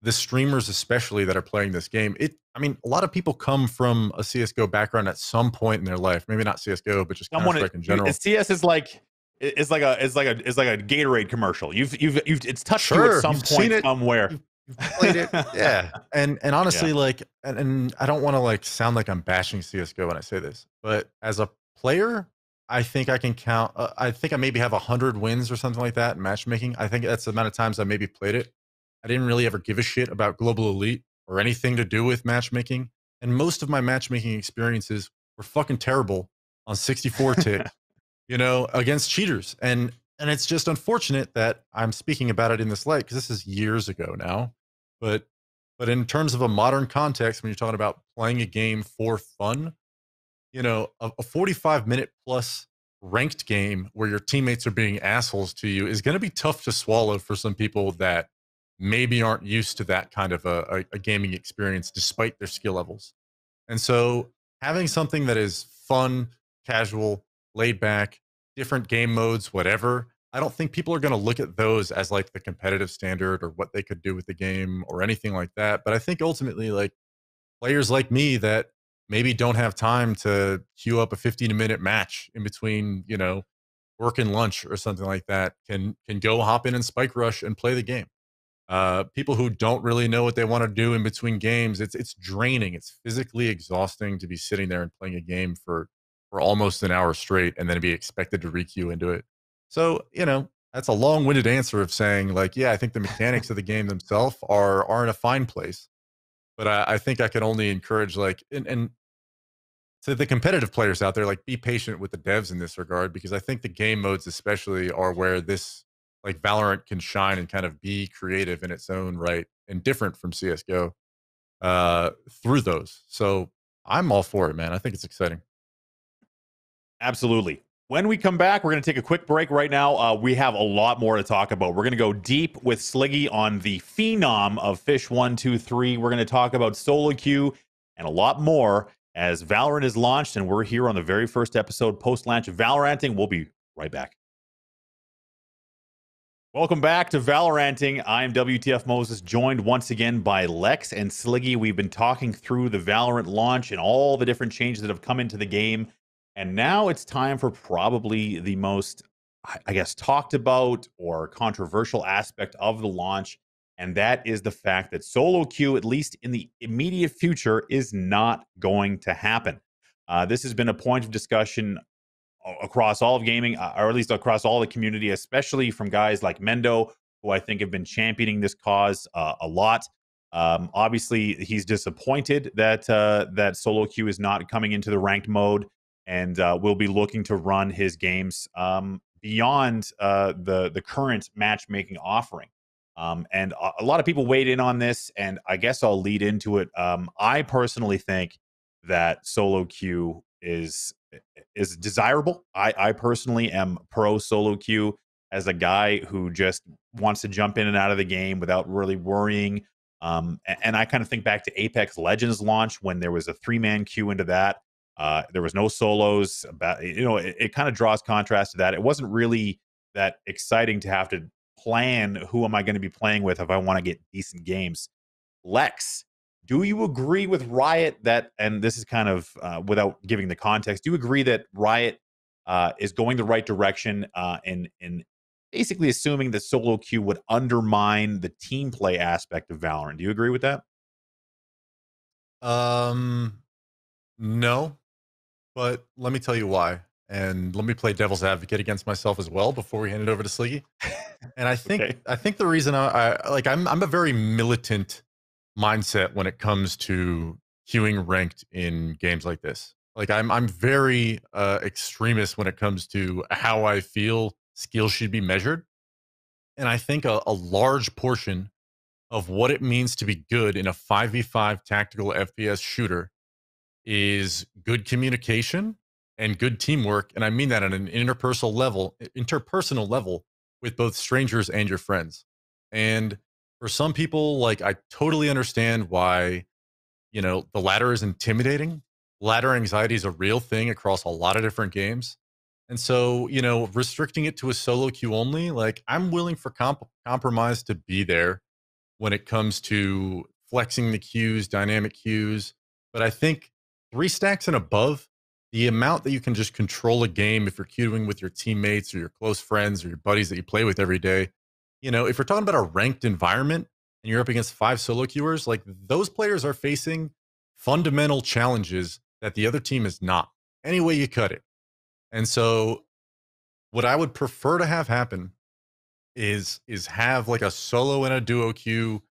the streamers, especially that are playing this game, I mean, a lot of people come from a CSGO background at some point in their life. Maybe not CSGO, but just Counter-Strike in general. CS is like, it's like a Gatorade commercial. It's touched you at some point somewhere. You've played it, yeah. And honestly, like, and I don't want to like sound like I'm bashing CS:GO when I say this, but as a player, I think I can count. I think I maybe have 100 wins or something like that in matchmaking. I think that's the amount of times I maybe played it. I didn't really ever give a shit about Global Elite or anything to do with matchmaking. And most of my matchmaking experiences were fucking terrible on 64 tick, you know, against cheaters. And it's just unfortunate that I'm speaking about it in this light because this is years ago now. But in terms of a modern context, when you're talking about playing a game for fun, you know, a 45-minute plus ranked game where your teammates are being assholes to you is going to be tough to swallow for some people that maybe aren't used to that kind of a gaming experience despite their skill levels. And so having something that is fun, casual, laid back, different game modes, whatever, I don't think people are going to look at those as like the competitive standard or what they could do with the game or anything like that. But I think ultimately, like, players like me that maybe don't have time to queue up a 15-minute match in between, you know, work and lunch or something like that can go hop in and spike rush and play the game. People who don't really know what they want to do in between games, it's draining. It's physically exhausting to be sitting there and playing a game for almost an hour straight and then be expected to requeue into it. So, you know, that's a long-winded answer of saying, like, yeah, I think the mechanics of the game themselves are in a fine place. But I think I could only encourage, like, and to the competitive players out there, like, be patient with the devs in this regard, because I think the game modes especially are where this, like, Valorant can shine and kind of be creative in its own right and different from CSGO through those. So I'm all for it, man. I think it's exciting. Absolutely. When we come back, we're going to take a quick break right now. We have a lot more to talk about. We're going to go deep with Sliggy on the phenom of Fish 123. We're going to talk about solo queue and a lot more as Valorant is launched, and we're here on the very first episode post-launch of Valoranting. We'll be right back. Welcome back to Valoranting. I'm WTFmoses, joined once again by Lex and Sliggy. We've been talking through the Valorant launch and all the different changes that have come into the game. And now it's time for probably the most, I guess, talked about or controversial aspect of the launch. And that is the fact that solo queue, at least in the immediate future, is not going to happen. This has been a point of discussion across all of gaming, or at least across all the community, especially from guys like Mendo, who I think have been championing this cause a lot. Obviously, he's disappointed that that solo queue is not coming into the ranked mode, and will be looking to run his games beyond the current matchmaking offering. And a lot of people weighed in on this, and I guess I'll lead into it. I personally think that solo queue is desirable. I personally am pro solo queue as a guy who just wants to jump in and out of the game without really worrying. And I kind of think back to Apex Legends launch when there was a 3-man queue into that. There was no solos. It kind of draws contrast to that. It wasn't really that exciting to have to plan who am I going to be playing with if I want to get decent games. Lex, do you agree with Riot that, and this is kind of without giving the context, do you agree that Riot is going the right direction in basically assuming that solo queue would undermine the team play aspect of Valorant? Do you agree with that? No, but let me tell you why. And let me play devil's advocate against myself as well before we hand it over to Sliggy. And I think Okay. I think the reason I'm a very militant mindset when it comes to queuing ranked in games like this. Like I'm very extremist when it comes to how I feel skills should be measured. And I think a large portion of what it means to be good in a 5v5 tactical FPS shooter is good communication and good teamwork. And I mean that on an interpersonal level with both strangers and your friends. And for some people, like, I totally understand why, you know, the ladder is intimidating. Ladder anxiety is a real thing across a lot of different games. And so, you know, restricting it to a solo queue only, like, I'm willing for compromise to be there when it comes to flexing the queues, dynamic queues. But I think 3 stacks and above, the amount that you can just control a game if you're queuing with your teammates or your close friends or your buddies that you play with every day, you know, if we're talking about a ranked environment and you're up against 5 solo queuers, like, those players are facing fundamental challenges that the other team is not, any way you cut it. And so what I would prefer to have happen is have like a solo and a duo queue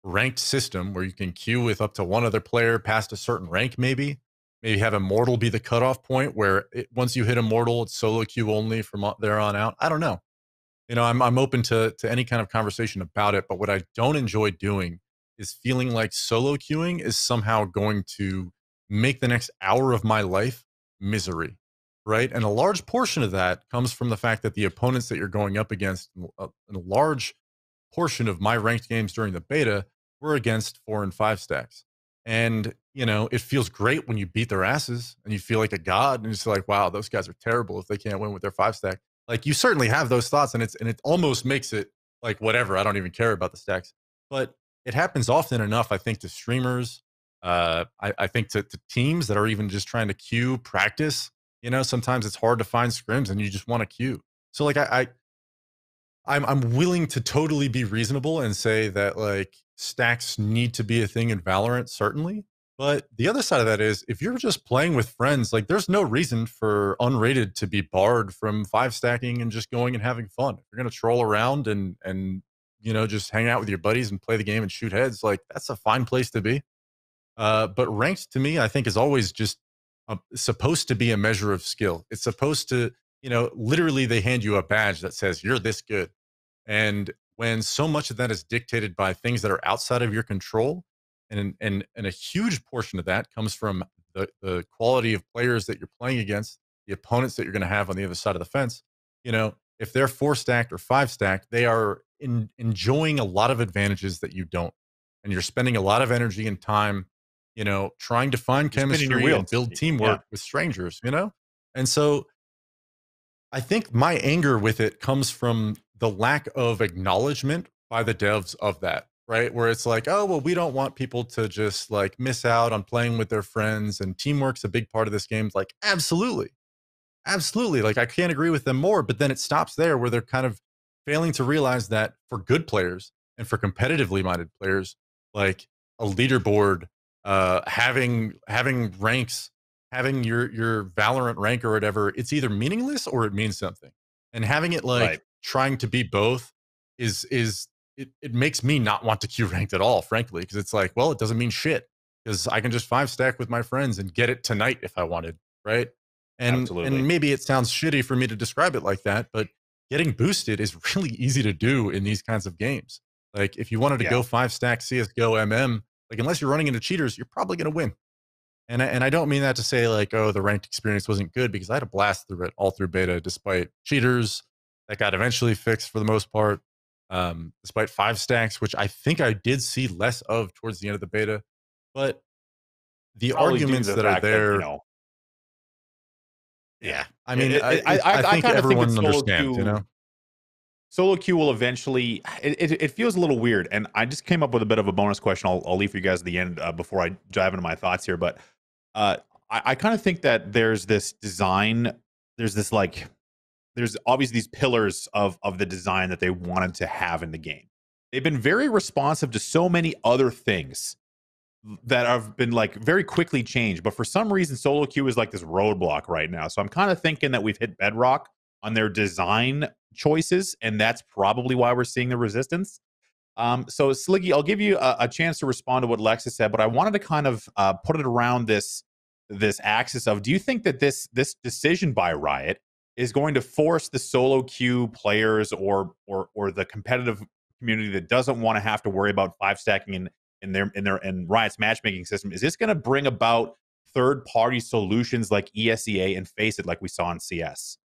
ranked system where you can queue with up to one other player past a certain rank, maybe have immortal be the cutoff point where once you hit immortal, it's solo queue only from there on out. I don't know. You know, I'm open to any kind of conversation about it, but what I don't enjoy doing is feeling like solo queuing is somehow going to make the next hour of my life misery, right? And a large portion of that comes from the fact that the opponents that you're going up against, in a large portion of my ranked games during the beta were against 4 and 5 stacks. And, you know, it feels great when you beat their asses and you feel like a god and it's like, wow, those guys are terrible if they can't win with their 5 stack. Like, you certainly have those thoughts, and it almost makes it like whatever. I don't even care about the stacks. But it happens often enough, I think, to streamers. I think to teams that are even just trying to queue practice. You know, sometimes it's hard to find scrims and you just want to queue. So like I'm willing to totally be reasonable and say that like stacks need to be a thing in Valorant, certainly. But the other side of that is if you're just playing with friends, like there's no reason for unrated to be barred from 5 stacking and just going and having fun. If you're gonna troll around and you know, just hang out with your buddies and play the game and shoot heads, like that's a fine place to be. But ranked to me, I think, is always just supposed to be a measure of skill. It's supposed to, you know, literally they hand you a badge that says you're this good. And when so much of that is dictated by things that are outside of your control, and a huge portion of that comes from the quality of players that you're playing against, the opponents that you're going to have on the other side of the fence, you know, if they're 4 stacked or 5 stacked, they are enjoying a lot of advantages that you don't. And you're spending a lot of energy and time, you know, trying to find You're spinning your chemistry and wheels. build Yeah. teamwork with strangers, you know? And so I think my anger with it comes from the lack of acknowledgement by the devs of that, right? Where it's like, oh, well, we don't want people to just like miss out on playing with their friends, and teamwork's a big part of this game. Like, absolutely. Absolutely. Like, I can't agree with them more, but then it stops there where they're kind of failing to realize that for good players and for competitively minded players, like a leaderboard, having ranks, having your Valorant rank or whatever, it's either meaningless or it means something. And having it like Right. trying to be both is it makes me not want to queue ranked at all, frankly, because it's like, well, it doesn't mean shit because I can just 5 stack with my friends and get it tonight if I wanted, right? And Absolutely. maybe it sounds shitty for me to describe it like that, but getting boosted is really easy to do in these kinds of games. Like if you wanted to Yeah. go 5 stack CSGO like unless you're running into cheaters, you're probably going to win. And I don't mean that to say like, oh, the ranked experience wasn't good, because I had a blast through it all through beta, despite cheaters that got eventually fixed for the most part. Despite 5 stacks, which I think I did see less of towards the end of the beta. But the Probably due to arguments the that are fact that, you there, know, yeah. yeah. I mean, I I think kind of think that everyone understands, you know? solo queue will eventually. It feels a little weird, and I just came up with a bit of a bonus question. I'll leave for you guys at the end before I dive into my thoughts here. But uh, I kind of think that there's this design. There's this like. There's obviously these pillars of the design that they wanted to have in the game. They've been very responsive to so many other things that have been like very quickly changed, but for some reason solo queue is like this roadblock right now. So I'm kind of thinking that we've hit bedrock on their design choices, and that's probably why we're seeing the resistance. So Sliggy, I'll give you a chance to respond to what Lex has said, but I wanted to kind of put it around this axis of, do you think that this decision by Riot is going to force the solo queue players or the competitive community that doesn't want to have to worry about 5 stacking in Riot's matchmaking system? Is this going to bring about third party solutions like ESEA and Face It like we saw in CS?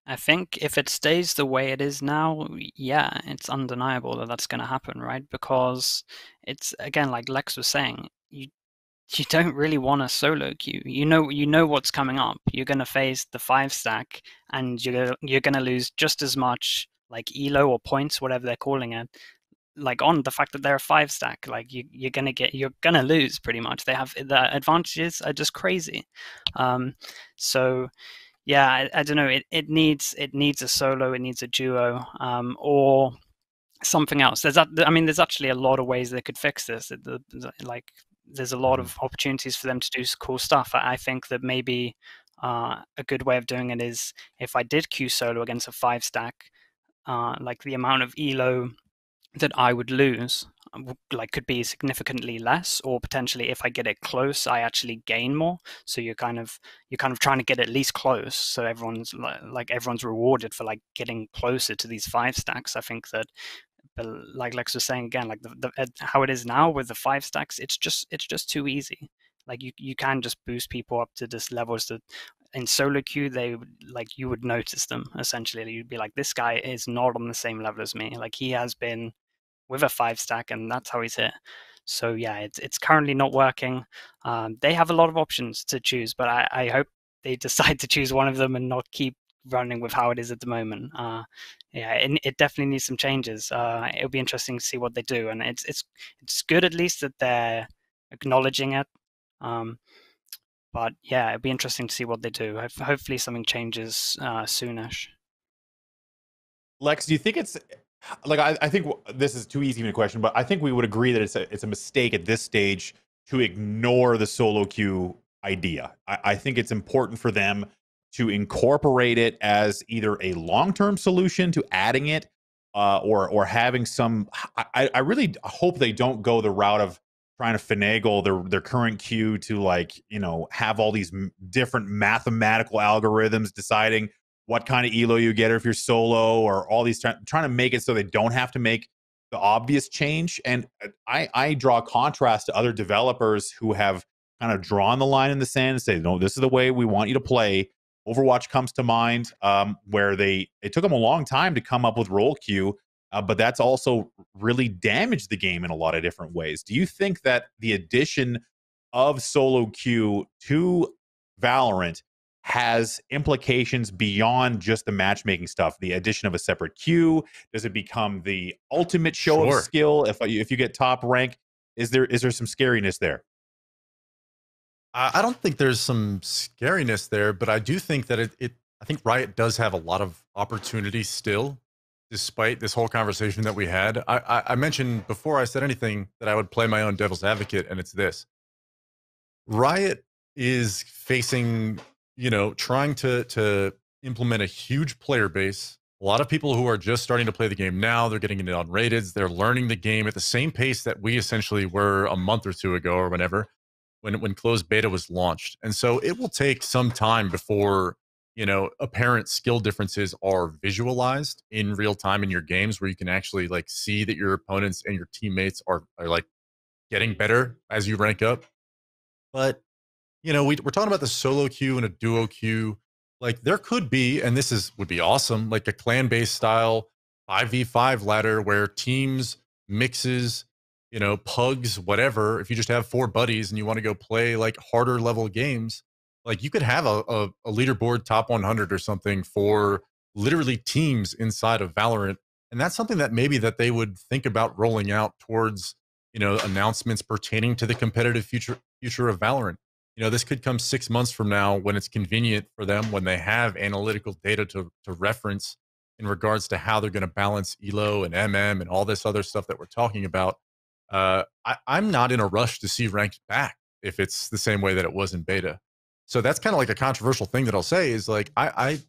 I think if it stays the way it is now, yeah, it's undeniable that that's going to happen, right? Because it's, again, like Lex was saying, you don't really want a solo queue. You know what's coming up. You're going to face the 5 stack, and you're going to lose just as much like elo or points, whatever they're calling it, like on the fact that they're a 5 stack. Like you're gonna lose pretty much. They have the advantages are just crazy. So yeah, I don't know. It needs a solo, it needs a duo, or something else. I mean, there's actually a lot of ways they could fix this. Like, there's a lot Mhm. of opportunities for them to do cool stuff. I think that maybe a good way of doing it is if I did queue solo against a 5 stack, like the amount of elo that I would lose like could be significantly less, or potentially if I get it close I actually gain more. So you're kind of trying to get at least close, so everyone's like everyone's rewarded for like getting closer to these 5 stacks. I think that, but like Lex was saying again, like how it is now with the 5 stacks, it's just too easy. Like you can just boost people up to this levels that in solo queue they like you would notice them essentially. You'd be like, this guy is not on the same level as me. Like he has been with a 5 stack, and that's how he's hit. So yeah, it's currently not working. They have a lot of options to choose, but I hope they decide to choose one of them and not keep running with how it is at the moment. Yeah, it definitely needs some changes. It'll be interesting to see what they do, and it's good at least that they're acknowledging it. But yeah, it'll be interesting to see what they do. Hopefully something changes soonish. Lex, do you think it's like I think this is too easy of a question, but I think we would agree that it's a mistake at this stage to ignore the solo queue idea. I think it's important for them to incorporate it as either a long-term solution to adding it, or having some. I really hope they don't go the route of trying to finagle their current queue to, like, have all these different mathematical algorithms deciding what kind of elo you get, or if you're solo, or all these trying to make it so they don't have to make the obvious change. And I draw a contrast to other developers who have kind of drawn the line in the sand and say, no, this is the way we want you to play. Overwatch comes to mind, where it took them a long time to come up with role queue, but that's also really damaged the game in a lot of different ways. Do you think that the addition of solo queue to Valorant has implications beyond just the matchmaking stuff? The addition of a separate queue, does it become the ultimate show of skill if you get top rank? Is there some scariness there? I don't think there's some scariness there, but I do think that I think Riot does have a lot of opportunity still, despite this whole conversation that we had. I mentioned before I said anything that I would play my own devil's advocate, and it's this. Riot is facing, trying to implement a huge player base. A lot of people who are just starting to play the game now, they're getting it on rateds. They're learning the game at the same pace that we essentially were a month or two ago, or whenever, when closed beta was launched. And so it will take some time before, apparent skill differences are visualized in real time in your games, where you can actually like see that your opponents and your teammates are like getting better as you rank up. But we're talking about the solo queue and a duo queue. Like there could be, and would be awesome, like a clan-based style 5v5 ladder where teams, mixes, pugs, whatever. If you just have 4 buddies and you want to go play like harder level games, like you could have a leaderboard top 100 or something for literally teams inside of Valorant. And that's something that maybe that they would think about rolling out towards, announcements pertaining to the competitive future of Valorant. This could come 6 months from now when it's convenient for them, when they have analytical data to reference in regards to how they're going to balance ELO and MM and all this other stuff that we're talking about. I'm not in a rush to see ranked back if it's the same way that it was in beta. So that's kind of like a controversial thing that I'll say is like, I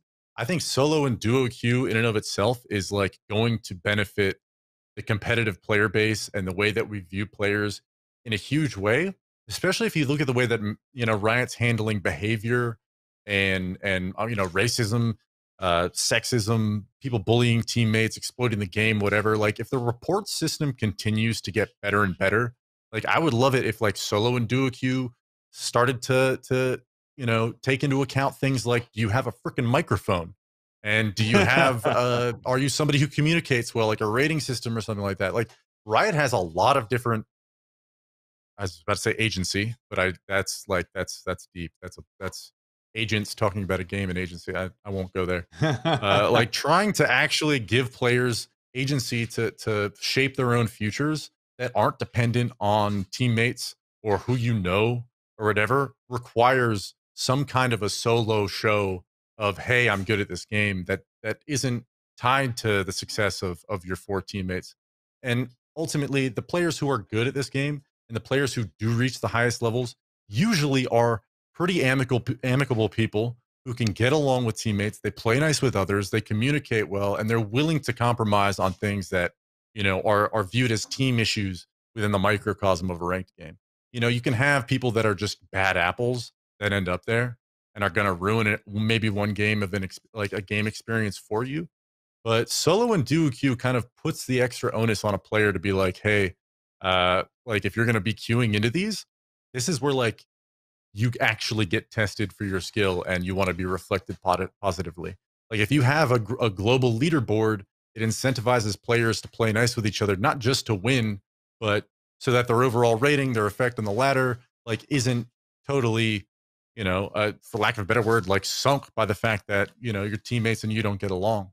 think solo and duo queue in and of itself is like going to benefit the competitive player base and the way that we view players in a huge way, especially if you look at the way that, Riot's handling behavior and racism, sexism, people bullying teammates, exploiting the game, whatever. Like if the report system continues to get better and better, like I would love it if like solo and duo queue started to take into account things like, do you have a freaking microphone? And do you have, are you somebody who communicates well, like a rating system or something like that? Like Riot has a lot of different, I was about to say agency, but that's deep. That's agents talking about a game and agency. I won't go there. Like trying to actually give players agency to shape their own futures that aren't dependent on teammates or who or whatever, requires some kind of a solo show of, hey, I'm good at this game, that isn't tied to the success of your 4 teammates. And ultimately, the players who are good at this game and the players who do reach the highest levels usually are pretty amicable people who can get along with teammates. They play nice with others. They communicate well, and they're willing to compromise on things that, are viewed as team issues within the microcosm of a ranked game. You can have people that are just bad apples that end up there and are going to ruin it. Maybe one game of like a game experience for you. But solo and duo queue kind of puts the extra onus on a player to be like, hey, like if you're going to be queuing into these, this is where like you actually get tested for your skill and you want to be reflected positively. Like if you have a global leaderboard, it incentivizes players to play nice with each other, not just to win, but so that their overall rating, their effect on the ladder, like isn't totally, for lack of a better word, like sunk by the fact that, your teammates and you don't get along.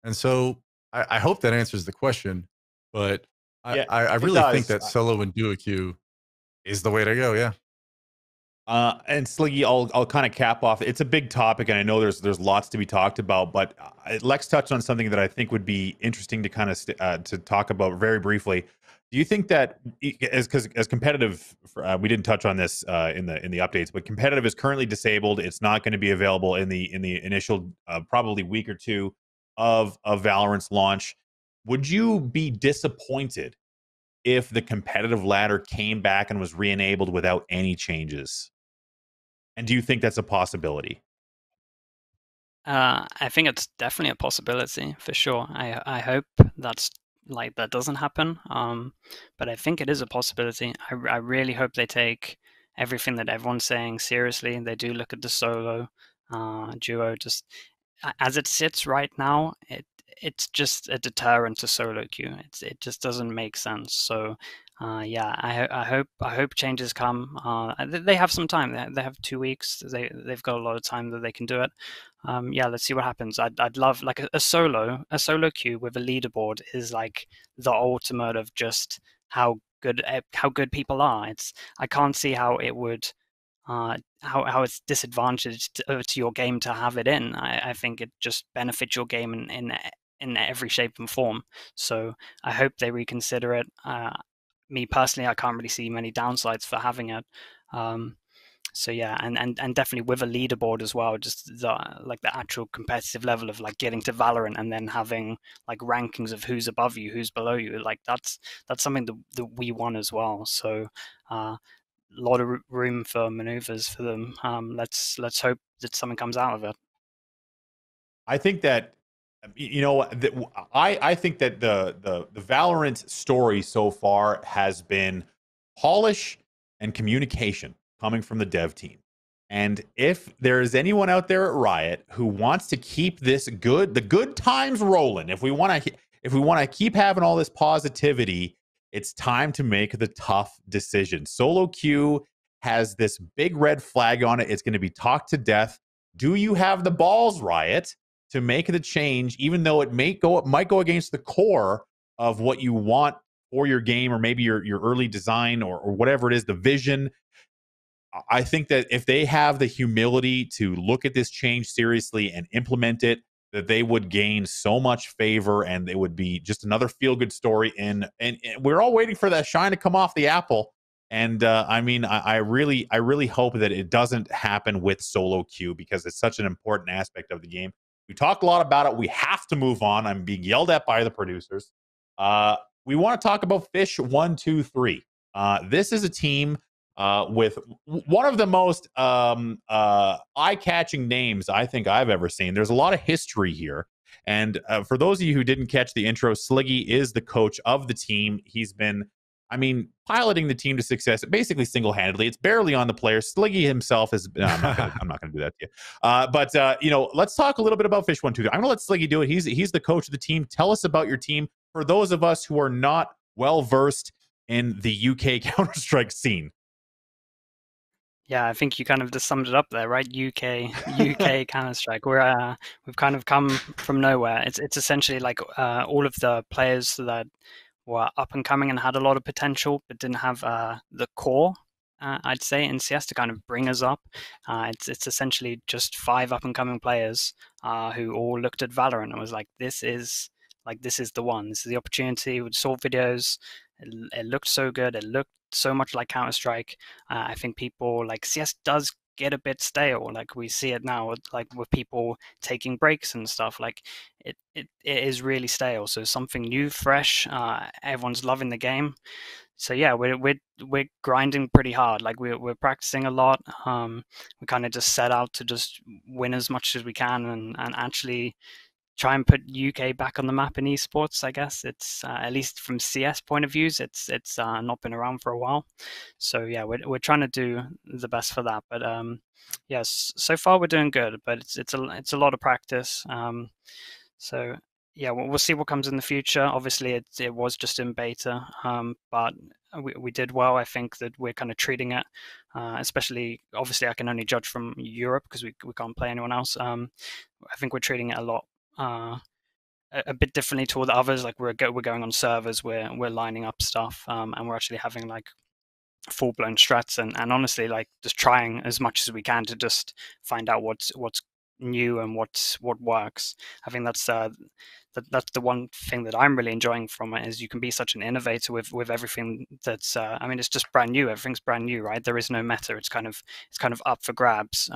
And so I hope that answers the question, but Yeah, I it really think does. that solo and duo queue is the way to go. Yeah. And Sliggy, I'll kind of cap off. It's a big topic, and I know there's lots to be talked about. But Lex touched on something that I think would be interesting to kind of to talk about very briefly. Do you think that as competitive, we didn't touch on this in the updates, but competitive is currently disabled. It's not going to be available in the initial probably week or two of Valorant's launch. Would you be disappointed if the competitive ladder came back and was re-enabled without any changes? And do you think that's a possibility? I think it's definitely a possibility for sure. I hope that's that doesn't happen. But I think it is a possibility. I really hope they take everything that everyone's saying seriously and they do look at the solo duo. Just as it sits right now, it's just a deterrent to solo queue. It just doesn't make sense. So yeah, I hope changes come. They have some time. They have 2 weeks. They've got a lot of time that they can do it. Yeah, let's see what happens. I'd love like a solo queue with a leaderboard is like the ultimate of just how good people are. I can't see how it would how it's disadvantaged to your game to have it in. I think it just benefits your game in every shape and form. So I hope they reconsider it. Me personally, I can't really see many downsides for having it. So yeah, and definitely with a leaderboard as well, just the actual competitive level of like getting to Valorant and then having like rankings of who's above you, who's below you. Like that's something that we want as well. So a lot of room for maneuvers for them. Let's hope that something comes out of it. I think that I think that the Valorant story so far has been polish and communication coming from the dev team. And if there is anyone out there at Riot who wants to keep the good times rolling, if we want to keep having all this positivity, it's time to make the tough decision. Solo queue has this big red flag on it. It's going to be talked to death. Do you have the balls, Riot, to make the change, even though it might go against the core of what you want for your game, or maybe your early design, or whatever it is, the vision? I think that if they have the humility to look at this change seriously and implement it, that they would gain so much favor, and it would be just another feel-good story. And we're all waiting for that shine to come off the apple. And I mean, I really hope that it doesn't happen with solo queue, because it's such an important aspect of the game. We talked a lot about it. We have to move on. I'm being yelled at by the producers. We want to talk about Fish 123. This is a team with one of the most eye-catching names I think I've ever seen. There's a lot of history here. And for those of you who didn't catch the intro, Sliggy is the coach of the team. He's been, piloting the team to success basically single-handedly. It's barely on the players. Sliggy himself is. No, I'm not going to do that to you. But let's talk a little bit about Fish 123. I'm going to let Sliggy do it. He's the coach of the team. Tell us about your team for those of us who are not well versed in the UK Counter-Strike scene. Yeah, I think you kind of just summed it up there, right? UK Counter-Strike. We've kind of come from nowhere. It's essentially like all of the players that were up and coming and had a lot of potential, but didn't have the core, I'd say, in CS to kind of bring us up. It's essentially just 5 up and coming players who all looked at Valorant and was like, this is the one. This is the opportunity. We saw videos. It looked so good. It looked so much like Counter-Strike. I think people like CS does get a bit stale. Like we see it now, with people taking breaks and stuff. Like it is really stale. So something new, fresh. Everyone's loving the game. So yeah, we're grinding pretty hard. Like we're practicing a lot. We kind of just set out to just win as much as we can, and actually try and put UK back on the map in esports. I guess it's at least from CS point of views, it's not been around for a while. So yeah, we're trying to do the best for that. But yes, so far we're doing good. But it's a lot of practice. So yeah, we'll see what comes in the future. Obviously, it was just in beta, but we did well. I think that we're kind of treating it, especially obviously I can only judge from Europe because we can't play anyone else. I think we're treating it a lot a bit differently to all the others. Like we're going on servers, we're lining up stuff, and we're actually having like full blown strats, and honestly, like just trying as much as we can to just find out what's new and what works. I think that's the one thing that I'm really enjoying from it, is you can be such an innovator with everything that's I mean, it's just brand new. Everything's brand new, right? There is no meta. It's kind of up for grabs.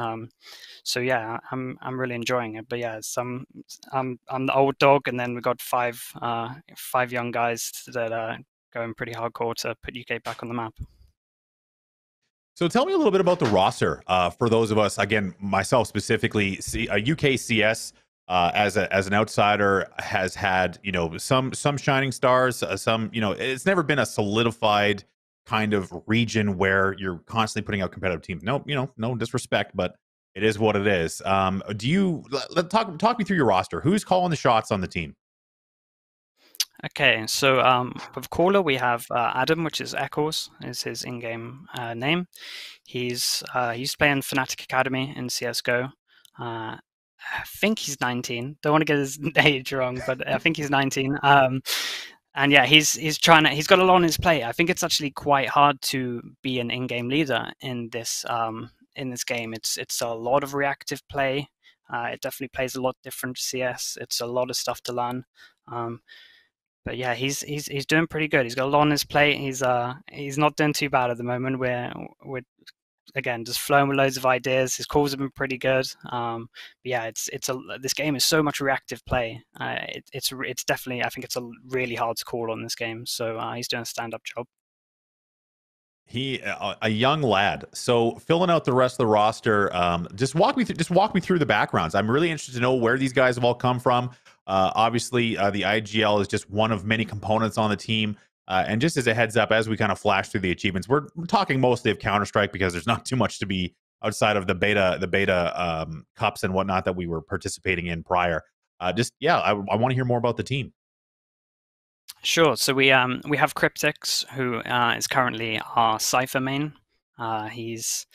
So yeah, I'm really enjoying it. But yeah, I'm the old dog, and then we got five young guys that are going pretty hardcore to put UK back on the map. So tell me a little bit about the roster for those of us, again, myself specifically. UK CS as an outsider has had, you know, some shining stars, some, you know, it's never been a solidified kind of region where you're constantly putting out competitive teams. No, you know, no disrespect, but it is what it is. Do you talk me through your roster? Who's calling the shots on the team? Okay, so with Caller we have Adam, which is Echoes, is his in-game name. He's used to play in Fnatic Academy in CSGO. I think he's 19. Don't want to get his age wrong, but I think he's 19. And yeah, he's got a lot on his plate. I think it's actually quite hard to be an in-game leader in this game. It's a lot of reactive play. It definitely plays a lot different to CS. It's a lot of stuff to learn. But yeah, he's doing pretty good. He's got a lot on his plate. He's not doing too bad at the moment. We're again just flowing with loads of ideas. His calls have been pretty good. But yeah, this game is so much reactive play. It's definitely, I think it's a really hard to call on this game. So he's doing a stand-up job. He a young lad. So filling out the rest of the roster, just walk me through the backgrounds. I'm really interested to know where these guys have all come from. Obviously, the IGL is just one of many components on the team. And just as a heads up, as we kind of flash through the achievements, we're talking mostly of Counter-Strike because there's not too much to be outside of the beta cups and whatnot that we were participating in prior. I want to hear more about the team. Sure. So we have Cryptix, who is currently our Cypher main. He's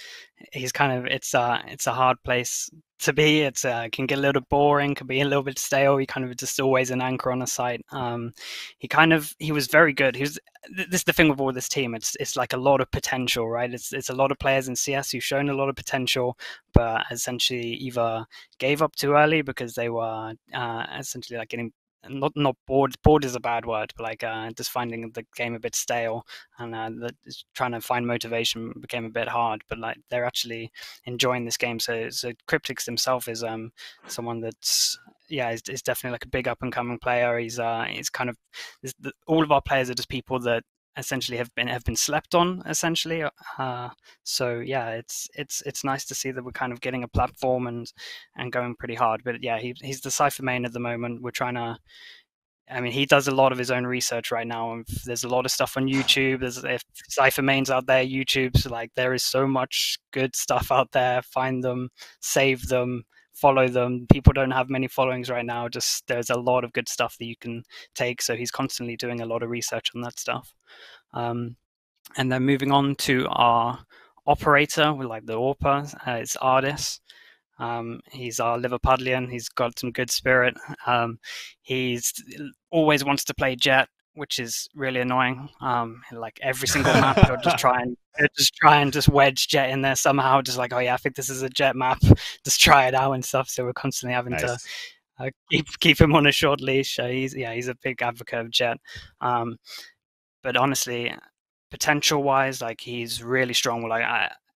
kind of, it's a hard place to be. It's can get a little boring, can be a little bit stale. He kind of just always an anchor on a site. He was very good. This is the thing with all this team. It's like a lot of potential, right? It's a lot of players in CS who've shown a lot of potential, but essentially either gave up too early because they were essentially like getting not bored. Bored is a bad word, but like just finding the game a bit stale, and trying to find motivation became a bit hard. But like they're actually enjoying this game. So Cryptix himself is someone that's is definitely like a big up and coming player. He's kind of all of our players are just people that essentially have been slept on essentially. So yeah, it's nice to see that we're kind of getting a platform and going pretty hard. But yeah, he's the Cypher main at the moment. We're trying to, I mean, he does a lot of his own research right now, and there's a lot of stuff on YouTube. If Cypher mains out there, YouTube, so like there is so much good stuff out there. Find them, save them, follow them. People don't have many followings right now. Just there's a lot of good stuff that you can take. So he's constantly doing a lot of research on that stuff. And then moving on to our operator, with like the AWPer, it's Ardis. He's our Liverpudlian. He's got some good spirit. He's always wants to play Jet, which is really annoying. Like every single map, he'll just try and wedge Jet in there somehow. Just like, oh yeah, I think this is a Jet map. Just try it out and stuff. So we're constantly having to keep him on a short leash. So he's a big advocate of Jet. But honestly, potential wise, like he's really strong. Like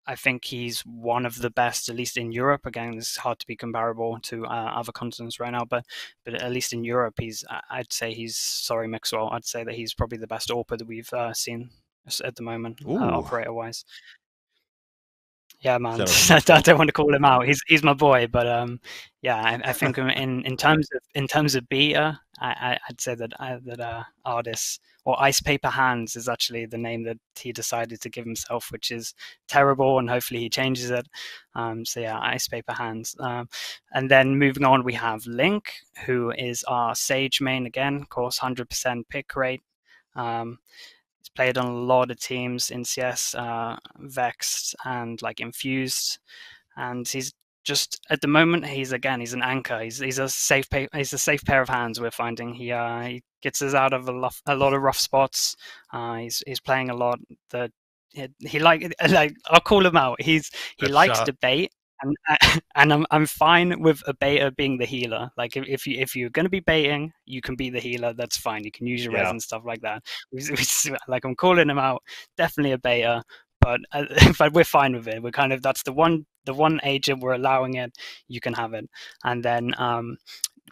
I think he's one of the best, at least in Europe. Again, it's hard to be comparable to other continents right now, but at least in Europe, I'd say he's, sorry, Mixwell, I'd say that he's probably the best AWPer that we've seen at the moment, Ooh, operator-wise. Yeah, man. shout out to I Mixwell. don't want to call him out. He's my boy, but yeah, I think in terms of beta, I'd say that Artis or Ice Paper Hands is actually the name that he decided to give himself, which is terrible, and hopefully he changes it. So yeah, Ice Paper Hands. And then moving on, we have Link, who is our Sage main again, of course, 100% pick rate. He's played on a lot of teams in CS, Vexed and like Infused, and he's just at the moment he's an anchor. He's a safe pair of hands. We're finding he gets us out of a lot of rough spots. He's playing a lot that he like I'll call him out. He likes shot. debate. And I'm fine with a beta being the healer. Like if you're going to be baiting, you can be the healer. That's fine. You can use your res and stuff like that. Like I'm calling him out. Definitely a beta, but we're fine with it. We're kind of that's the one agent we're allowing it. You can have it. And then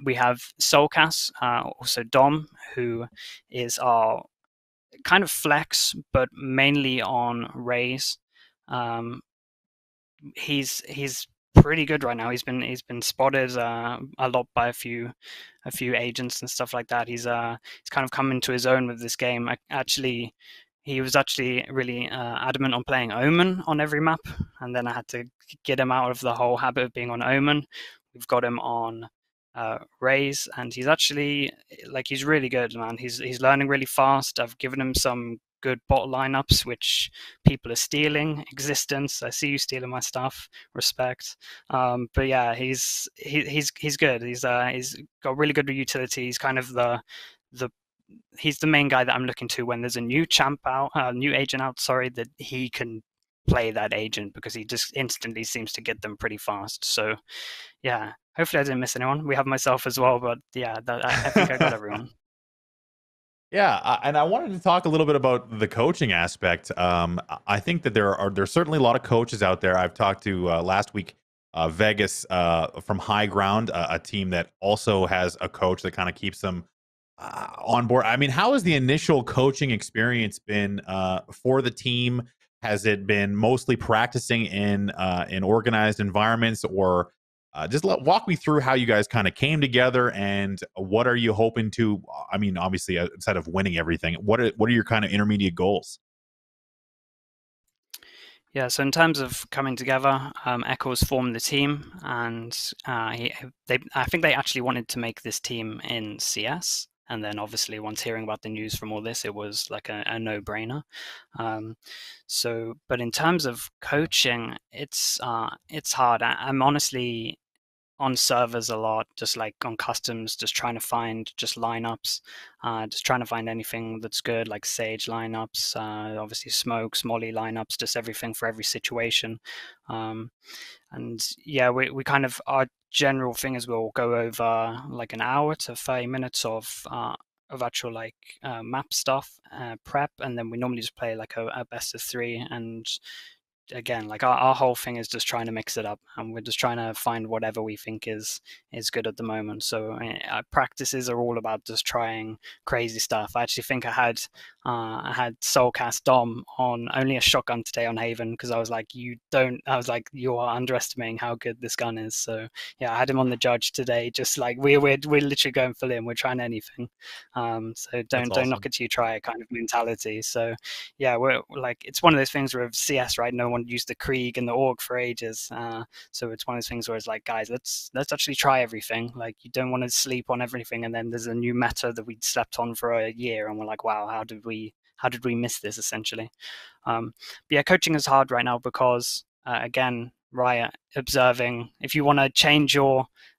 we have Soulcast, also Dom, who is our kind of flex, but mainly on Rays. He's pretty good right now. He's been spotted a lot by a few agents and stuff like that. He's kind of come into his own with this game. He was actually really adamant on playing Omen on every map, and then I had to get him out of the whole habit of being on Omen. We've got him on Rays, and he's actually he's really good, man. He's learning really fast. I've given him some good bot lineups, which people are stealing. Existence, I see you stealing my stuff. Respect. But yeah, he's good. He's got really good utility. He's kind of he's the main guy that I'm looking to when there's a new new agent out. Sorry, that he can play that agent because he just instantly seems to get them pretty fast. So yeah, hopefully I didn't miss anyone. We have myself as well, but yeah, I think I got everyone. Yeah, and I wanted to talk a little bit about the coaching aspect. I think that there's certainly a lot of coaches out there. I've talked to last week Vegas from High Ground, a team that also has a coach that kind of keeps them on board. I mean, how has the initial coaching experience been for the team? Has it been mostly practicing in organized environments, or just walk me through how you guys kind of came together and what are you hoping to? I mean, obviously, instead of winning everything, what are your kind of intermediate goals? Yeah, so in terms of coming together, Echoes formed the team, and I think they actually wanted to make this team in CS. And then obviously once hearing about the news from all this, it was like a no-brainer. But in terms of coaching, it's hard. I'm honestly on servers a lot, just like on customs, just trying to find just lineups, just trying to find anything that's good, like Sage lineups, obviously smokes, Molly lineups, just everything for every situation. And yeah, we kind of, our general thing is we'll go over like an hour to 30 minutes of actual map stuff, prep, and then we normally just play like a best of three. And again, like our whole thing is just trying to mix it up, and we're just trying to find whatever we think is good at the moment. So our practices are all about just trying crazy stuff. I actually think I had Soulcast Dom on only a shotgun today on Haven because I was like, you are underestimating how good this gun is. So yeah, I had him on the judge today, just like we're literally going full in, we're trying anything. So don't knock it till you try it kind of mentality. So yeah, we're like, it's one of those things where with CS, right, no one used the Krieg and the Org for ages, so it's one of those things where it's like, guys, let's actually try everything. Like, you don't want to sleep on everything, and then there's a new meta that we'd slept on for a year and we're like, wow, how did we miss this, essentially? But yeah, coaching is hard right now because again, Riot observing, if you want to change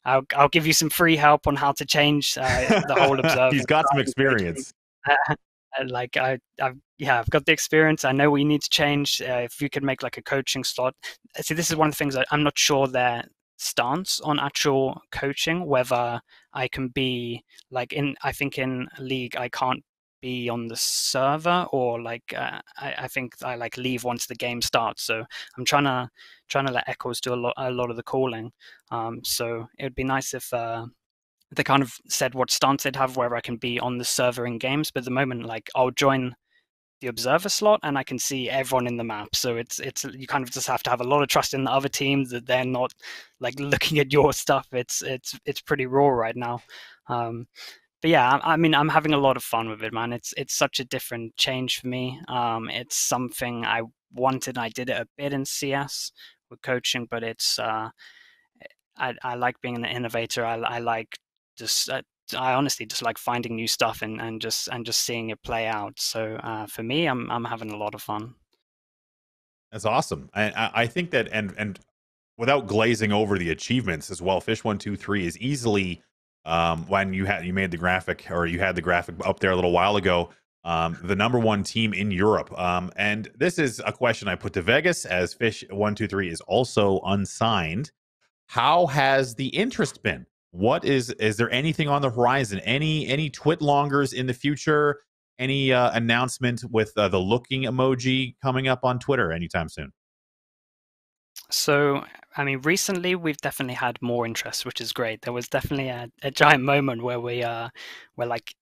I'll give you some free help on how to change the whole observing. He's got some experience. I've got the experience. I know we need to change. If you could make like a coaching slot. See, this is one of the things that I'm not sure their stance on actual coaching, whether I can be like I think in League I can't be on the server, or like I think I like leave once the game starts. So I'm trying to let Echoes do a lot of the calling. So it would be nice if they kind of said what stance they'd have, where I can be on the server in games. But at the moment, like I'll join the observer slot and I can see everyone in the map. So it's you kind of just have to have a lot of trust in the other teams that they're not like looking at your stuff. It's pretty raw right now. But yeah, I mean, I'm having a lot of fun with it, man. It's such a different change for me. It's something I wanted. I did it a bit in CS with coaching, but it's I like being an innovator. I like just I honestly just like finding new stuff and just seeing it play out. So for me, I'm having a lot of fun. That's awesome. I think that, and without glazing over the achievements as well, Fish 123 is easily, when you made the graphic, or you had the graphic up there a little while ago, the #1 team in Europe. And this is a question I put to Vegas, as Fish 123 is also unsigned. How has the interest been? What is there anything on the horizon? Any twit longers in the future? Any announcement with the looking emoji coming up on Twitter anytime soon? So, I mean, recently we've definitely had more interest, which is great. There was definitely a giant moment where where like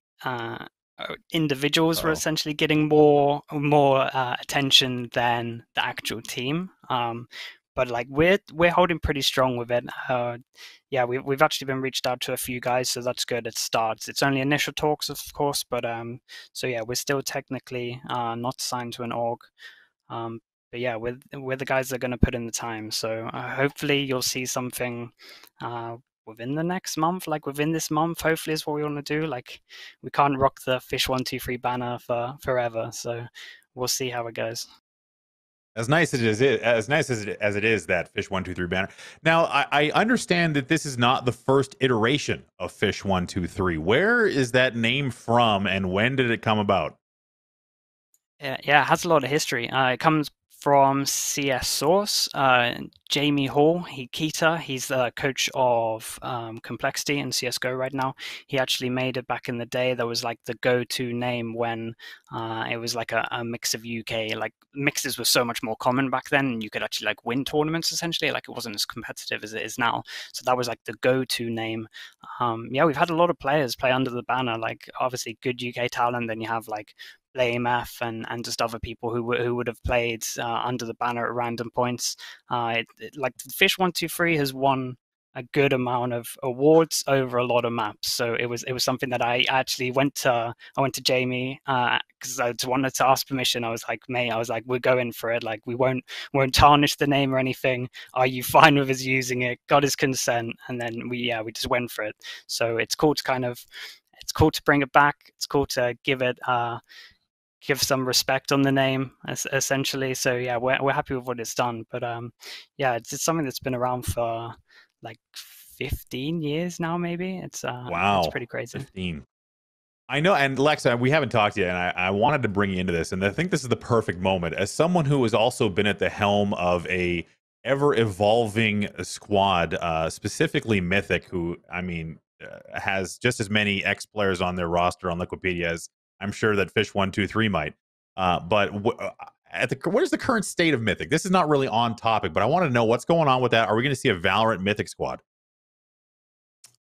individuals were Uh-oh. essentially getting more attention than the actual team. But like we're holding pretty strong with it. Yeah, we've actually been reached out to a few guys, so that's good. It starts. It's only initial talks, of course, but so yeah, we're still technically not signed to an org. Um, but yeah, we're the guys that are going to put in the time. So hopefully you'll see something within the next month, like within this month. Hopefully is what we want to do. Like we can't rock the Fish 123 banner for forever. So we'll see how it goes. As nice as it is, that Fish 123 banner. Now, I understand that this is not the first iteration of Fish 123. Where is that name from, and when did it come about? Yeah, it has a lot of history. It comes from CS Source. Jamie Hall, he's the coach of Complexity in CSGO right now. He actually made it back in the day. That was like the go-to name when it was like a mix of UK. Like mixes were so much more common back then, and you could actually like win tournaments essentially. Like it wasn't as competitive as it is now. So that was like the go-to name. Yeah, we've had a lot of players play under the banner. Like obviously good UK talent. Then you have like Blame F and just other people who would have played under the banner at random points. Like Fish 123 has won a good amount of awards over a lot of maps, so it was something that I actually went to Jamie because I just wanted to ask permission. I was like, mate, we're going for it. Like we won't tarnish the name or anything. Are you fine with us using it? Got his consent, and then we just went for it. So it's cool to bring it back. It's cool to give some respect on the name, essentially. So yeah, we're happy with what it's done. But yeah, it's something that's been around for like 15 years now, maybe. It's Wow, pretty crazy. 15. I know, and Lex, we haven't talked yet, and I wanted to bring you into this, and I think this is the perfect moment. As someone who has also been at the helm of a ever-evolving squad, specifically Mythic, who, I mean, has just as many ex-players on their roster on Liquipedia as I'm sure that Fish 123 might. But where's the current state of Mythic? This is not really on topic, but I want to know what's going on with that. Are we going to see a Valorant Mythic squad?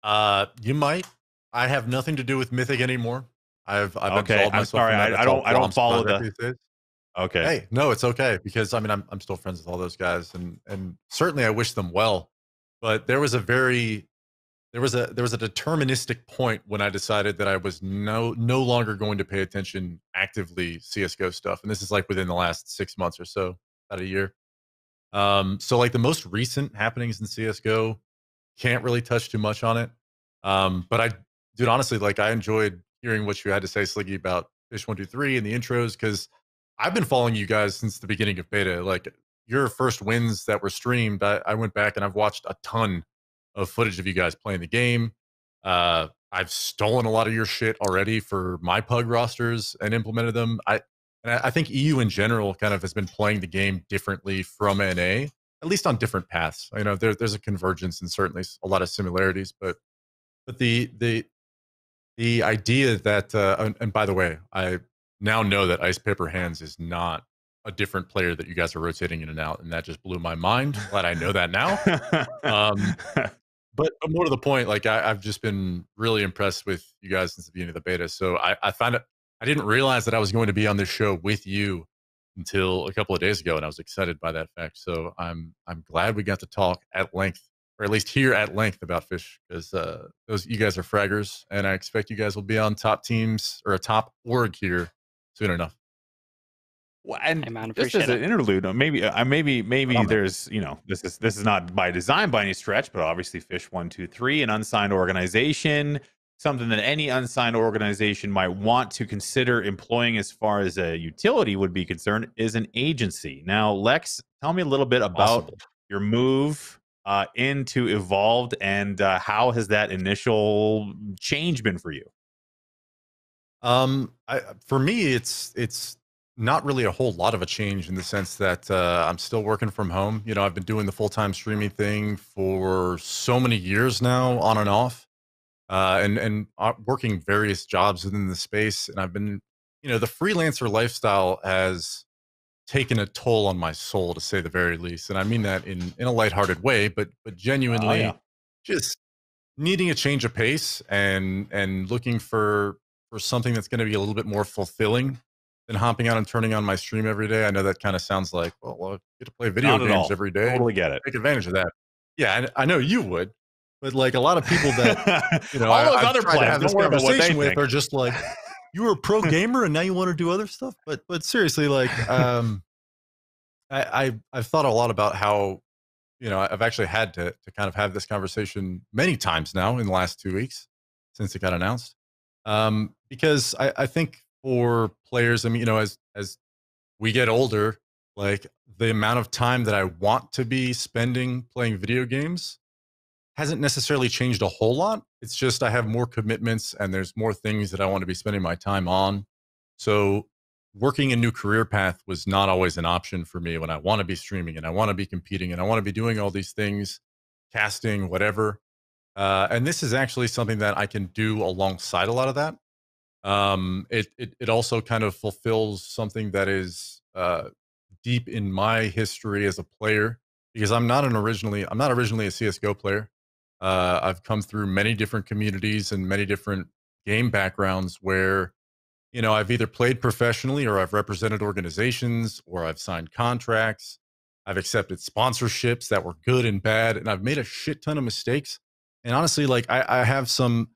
You might. I have nothing to do with Mythic anymore. I've Okay, absolved I'm myself sorry. from that. I don't follow the. Okay. Hey, no, it's okay, because I mean I'm still friends with all those guys, and certainly I wish them well. But there was a deterministic point when I decided that I was no longer going to pay attention actively CS:GO stuff, and this is like within the last 6 months or so, about a year. So like the most recent happenings in CS:GO, can't really touch too much on it. But dude, honestly, like I enjoyed hearing what you had to say, Sliggy, about Fish 123 and the intros, because I've been following you guys since the beginning of beta. Like your first wins that were streamed, I went back and I've watched a ton of footage of you guys playing the game. I've stolen a lot of your shit already for my pug rosters and implemented them. I think EU in general kind of has been playing the game differently from NA, at least on different paths. You know, there's a convergence and certainly a lot of similarities, but the The idea that, and by the way, I now know that Ice Paper Hands is not a different player that you guys are rotating in and out, and that just blew my mind. Glad I know that now. Um, but more to the point, like I've just been really impressed with you guys since the beginning of the beta. So I found it. I didn't realize that I was going to be on this show with you until a couple of days ago, and I was excited by that fact. So I'm glad we got to talk at length, or at least hear at length about Fish, because those you guys are fraggers, and I expect you guys will be on top teams or a top org here soon enough. Well, and Hey, man, just as appreciate an it. interlude, maybe Man. there's this is not by design by any stretch, but obviously Fish 123, an unsigned organization, something that any unsigned organization might want to consider employing as far as a utility would be concerned is an agency. Now, Lex, tell me a little bit about Possible. your move into Evolved, and how has that initial change been for you? For me, it's not really a whole lot of a change in the sense that I'm still working from home. You know, I've been doing the full-time streaming thing for so many years now, on and off, and working various jobs within the space. And I've been, you know, the freelancer lifestyle has taken a toll on my soul, to say the very least. And I mean that in a lighthearted way, but Oh yeah. genuinely just needing a change of pace and looking for something that's going to be a little bit more fulfilling than hopping out and turning on my stream every day. I know that kind of sounds like, well, I get to play video Not at games all. every day. Totally get it. Take advantage of that. Yeah, and I know you would, but like a lot of people that you know, All those I've other tried to players, have don't this worry about what they conversation with think. are just like, you were a pro gamer and now you want to do other stuff. But seriously, like, I've thought a lot about how, you know, I've actually had to kind of have this conversation many times now in the last 2 weeks since it got announced. Because I think for players, I mean, you know, as we get older, like the amount of time that I want to be spending playing video games hasn't necessarily changed a whole lot. It's just I have more commitments and there's more things that I want to be spending my time on. So working a new career path was not always an option for me when I want to be streaming and I want to be competing and I want to be doing all these things, casting, whatever. And this is actually something that I can do alongside a lot of that. It also kind of fulfills something that is deep in my history as a player, because I'm not originally a CS:GO player. I've come through many different communities and many different game backgrounds where, you know, I've either played professionally or I've represented organizations or I've signed contracts. I've accepted sponsorships that were good and bad, and I've made a shit ton of mistakes. And honestly, like I have some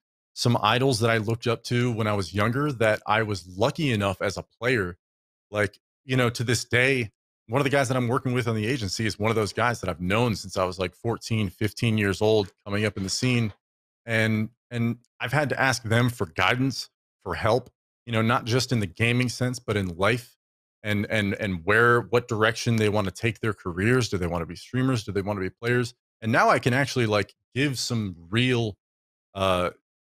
idols that I looked up to when I was younger that I was lucky enough as a player, like, you know, to this day, one of the guys that I'm working with on the agency is one of those guys that I've known since I was like 14, 15 years old, coming up in the scene. And I've had to ask them for guidance, for help, you know, not just in the gaming sense, but in life, and what direction they want to take their careers. Do they want to be streamers? Do they want to be players? And now I can actually like give some real uh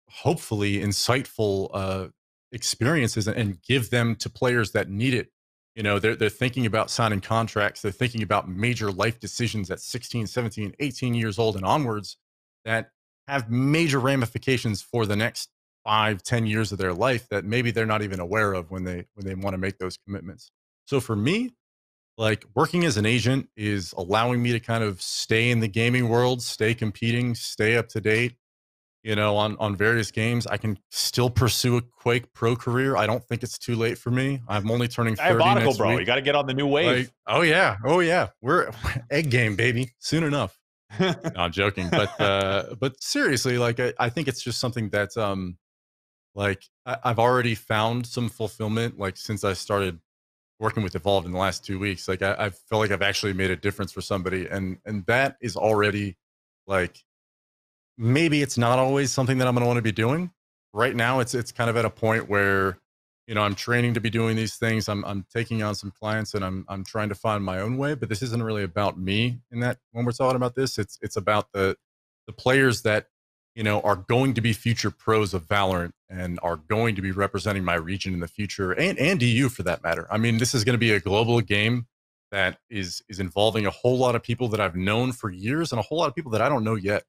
hopefully insightful experiences and give them to players that need it. You know, they're thinking about signing contracts. They're thinking about major life decisions at 16, 17, 18 years old and onwards that have major ramifications for the next 5, 10 years of their life that maybe they're not even aware of when they want to make those commitments. So for me, like working as an agent is allowing me to kind of stay in the gaming world, stay competing, stay up to date, you know, on various games. I can still pursue a Quake Pro career. I don't think it's too late for me. I'm only turning 30 Diabolical, next bro. week. You got to get on the new wave. Like, oh yeah. We're egg game, baby. Soon enough. No, I'm joking, but seriously, like I think it's just something that's like I've already found some fulfillment. Like since I started working with Evolved in the last 2 weeks, like I feel like I've actually made a difference for somebody, and that is already like, maybe it's not always something that I'm going to want to be doing. Right now, it's kind of at a point where, you know, I'm training to be doing these things. I'm taking on some clients, and I'm trying to find my own way. But this isn't really about me in that when we're talking about this. It's about the players that, you know, are going to be future pros of Valorant and are going to be representing my region in the future, and EU for that matter. I mean, this is going to be a global game that is involving a whole lot of people that I've known for years and a whole lot of people that I don't know yet.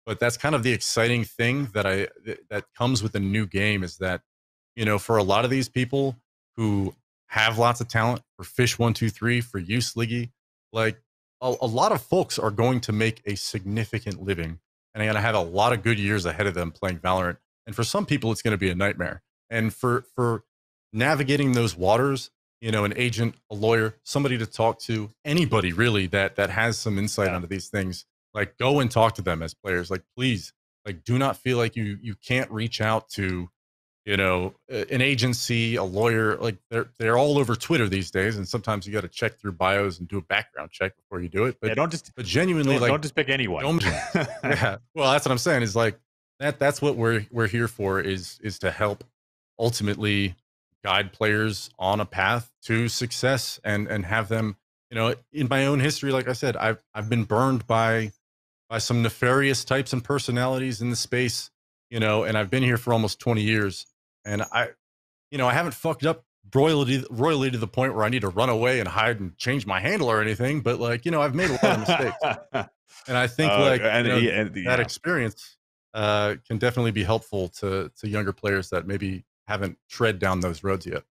But that's kind of the exciting thing that comes with the new game, is that, you know, for a lot of these people who have lots of talent, for Fish123, for you, Sliggy, like a lot of folks are going to make a significant living and are going to have a lot of good years ahead of them playing Valorant. And for some people, it's going to be a nightmare. And for navigating those waters, you know, an agent, a lawyer, somebody to talk to, anybody really that has some insight onto these things, like, go and talk to them as players. Like, please, like, do not feel like you can't reach out to, you know, an agency, a lawyer. Like, they're all over Twitter these days, and sometimes you got to check through bios and do a background check before you do it. But but genuinely, don't just pick anyone. Yeah, well, that's what I'm saying, is like that's what we're here for, is to help ultimately guide players on a path to success, and have them, you know, in my own history, like I said, I've been burned by some nefarious types and personalities in the space, you know, and I've been here for almost 20 years, and you know, I haven't fucked up royally to the point where I need to run away and hide and change my handle or anything, but, like, you know, I've made a lot of mistakes. And I think, like, that experience can definitely be helpful to younger players that maybe haven't tread down those roads yet.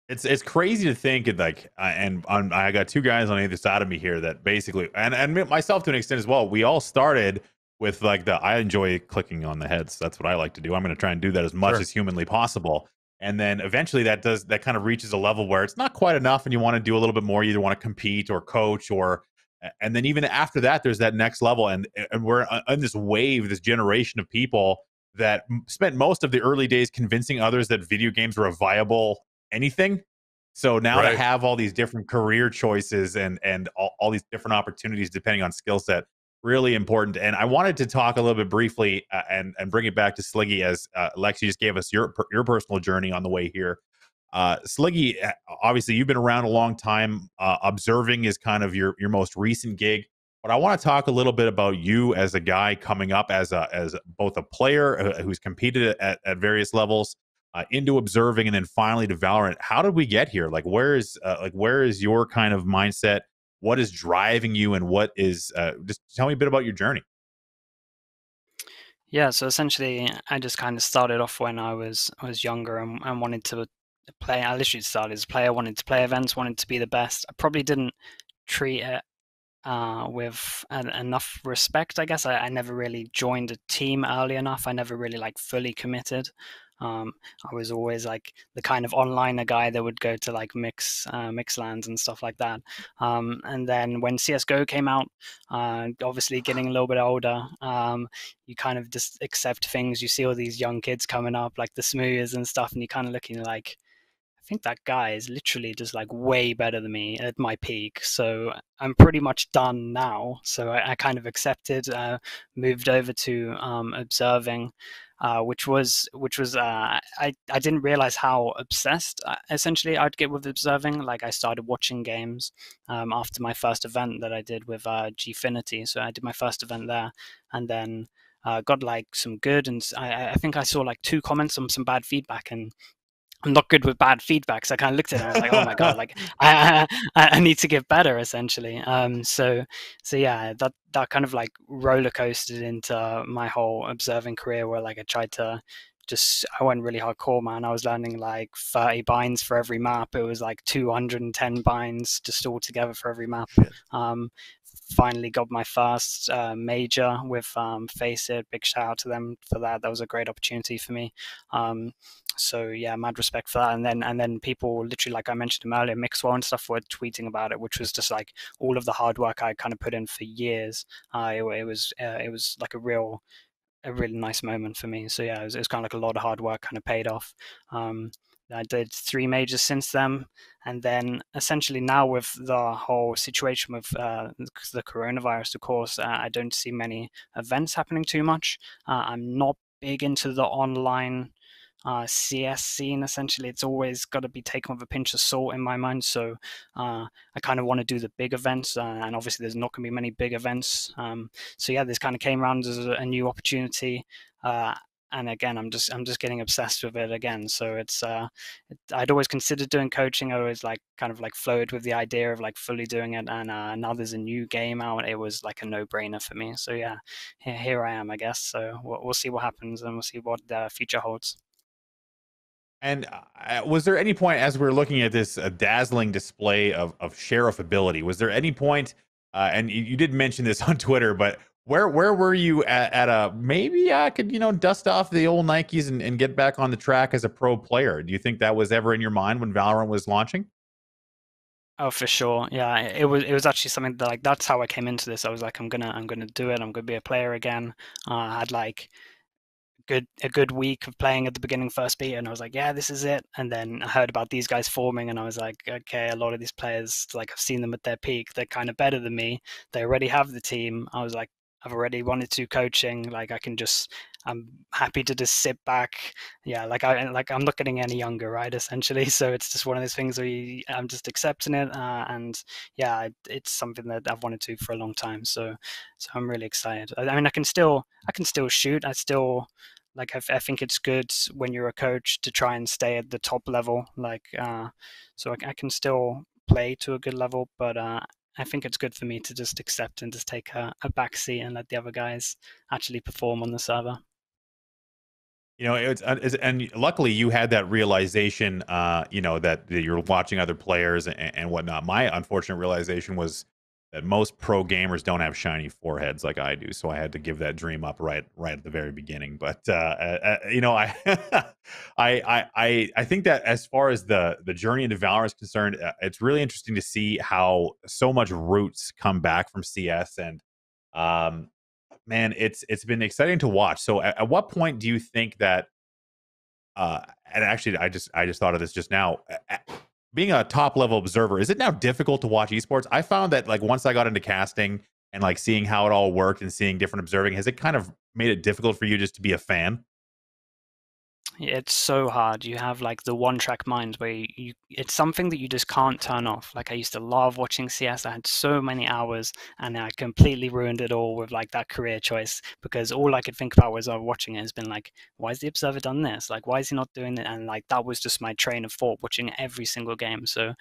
It's crazy to think, like, I got two guys on either side of me here that basically, and myself to an extent as well. We all started with, like, I enjoy clicking on the heads. That's what I like to do. I'm going to try and do that as much as humanly possible. And then eventually that kind of reaches a level where it's not quite enough, and you want to do a little bit more. You either want to compete or coach, and then even after that, there's that next level, and we're in this wave, this generation of people that spent most of the early days convincing others that video games were a viable anything. So now to have all these different career choices and all these different opportunities depending on skill set, really important. And I wanted to talk a little bit briefly and bring it back to Sliggy, as Lex, you just gave us your personal journey on the way here. Sliggy, obviously you've been around a long time. Observing is kind of your most recent gig, but I want to talk a little bit about you as a guy coming up as both a player who's competed at various levels, into observing, and then finally to Valorant. How did we get here? Like, where is your kind of mindset? What is driving you, and what is just tell me a bit about your journey. Yeah, so essentially, I just kind of started off when I was younger, and wanted to play. I literally started as a player, wanted to play events, wanted to be the best. I probably didn't treat it with enough respect, I guess. I never really joined a team early enough. I never really, like, fully committed. I was always, like, the kind of onliner guy that would go to, like, mix lands and stuff like that. And then when CSGO came out, obviously getting a little bit older, you kind of just accept things. You see all these young kids coming up, like the Smooths and stuff, and you kind of looking like, I think that guy is literally just, like, way better than me at my peak. So I'm pretty much done now. So I kind of accepted, moved over to observing, which was I didn't realize how obsessed essentially I'd get with observing. Like, I started watching games after my first event that I did with Gfinity. So I did my first event there, and then got, like, some good, and I think I saw, like, 2 comments on some bad feedback, and I'm not good with bad feedback, so I kind of looked at it and I was like, "Oh my god, like, I need to get better," essentially. So yeah, that kind of, like, roller coasted into my whole observing career, where, like, I went really hardcore, man. I was learning, like, 30 binds for every map. It was like 210 binds just all together for every map. Finally got my first major with Face It. Big shout out to them for that. That was a great opportunity for me. So yeah, mad respect for that. And then people literally, like I mentioned them earlier, Mixwell and stuff, were tweeting about it, which was just, like, all of the hard work I kind of put in for years. It was like a really nice moment for me. So yeah, it was kind of like a lot of hard work kind of paid off. I did 3 majors since then, and then essentially now with the whole situation with the coronavirus, of course, I don't see many events happening too much. I'm not big into the online CS scene. Essentially, it's always got to be taken with a pinch of salt in my mind. So I kind of want to do the big events, and obviously there's not going to be many big events. So yeah, this kind of came around as a new opportunity. and again, I'm just getting obsessed with it again. So I'd always considered doing coaching. I always like kind of like flowed with the idea of like fully doing it, and now there's a new game out. It was like a no-brainer for me. So yeah, here I am, I guess. So we'll see what happens, and we'll see what the future holds. And was there any point as we were looking at this dazzling display of sheriff ability? Was there any point? And you did mention this on Twitter, but where were you at a maybe I could dust off the old Nikes and get back on the track as a pro player? Do you think that was ever in your mind when Valorant was launching? Oh, for sure. Yeah, it was actually something that like that's how I came into this. I was like, I'm gonna do it. I'm gonna be a player again. I had like a good week of playing at the beginning first beat, and I was like, yeah, this is it. And then I heard about these guys forming, and I was like, okay, a lot of these players, like I've seen them at their peak. They're kind of better than me. They already have the team. I was like, I've already wanted to coaching. Like I can just, I'm happy to just sit back. Yeah, I'm not getting any younger, right? Essentially, so it's just one of those things where I'm just accepting it, and yeah, it's something that I've wanted to for a long time. So I'm really excited. I mean, I can still shoot. I still like I think it's good when you're a coach to try and stay at the top level. Like so I can still play to a good level, but I think it's good for me to just accept and just take a back seat and let the other guys actually perform on the server. And luckily you had that realization, that you're watching other players and whatnot. My unfortunate realization was that most pro gamers don't have shiny foreheads like I do, so I had to give that dream up right at the very beginning. But I, I think that as far as the journey into Valorant is concerned, it's really interesting to see how so much roots come back from CS and um, man, it's been exciting to watch. So at what point do you think that and actually I just thought of this just now. Being a top level observer, is it now difficult to watch esports? I found that like once I got into casting and like seeing how it all worked and seeing different observing, has it kind of made it difficult for you just to be a fan? It's so hard. You have like the one track mind where it's something that you just can't turn off. Like I used to love watching CS. I had so many hours and I completely ruined it all with like that career choice because all I could think about was watching it has been like, why has the observer done this? Like, why is he not doing it? And like that was just my train of thought watching every single game. So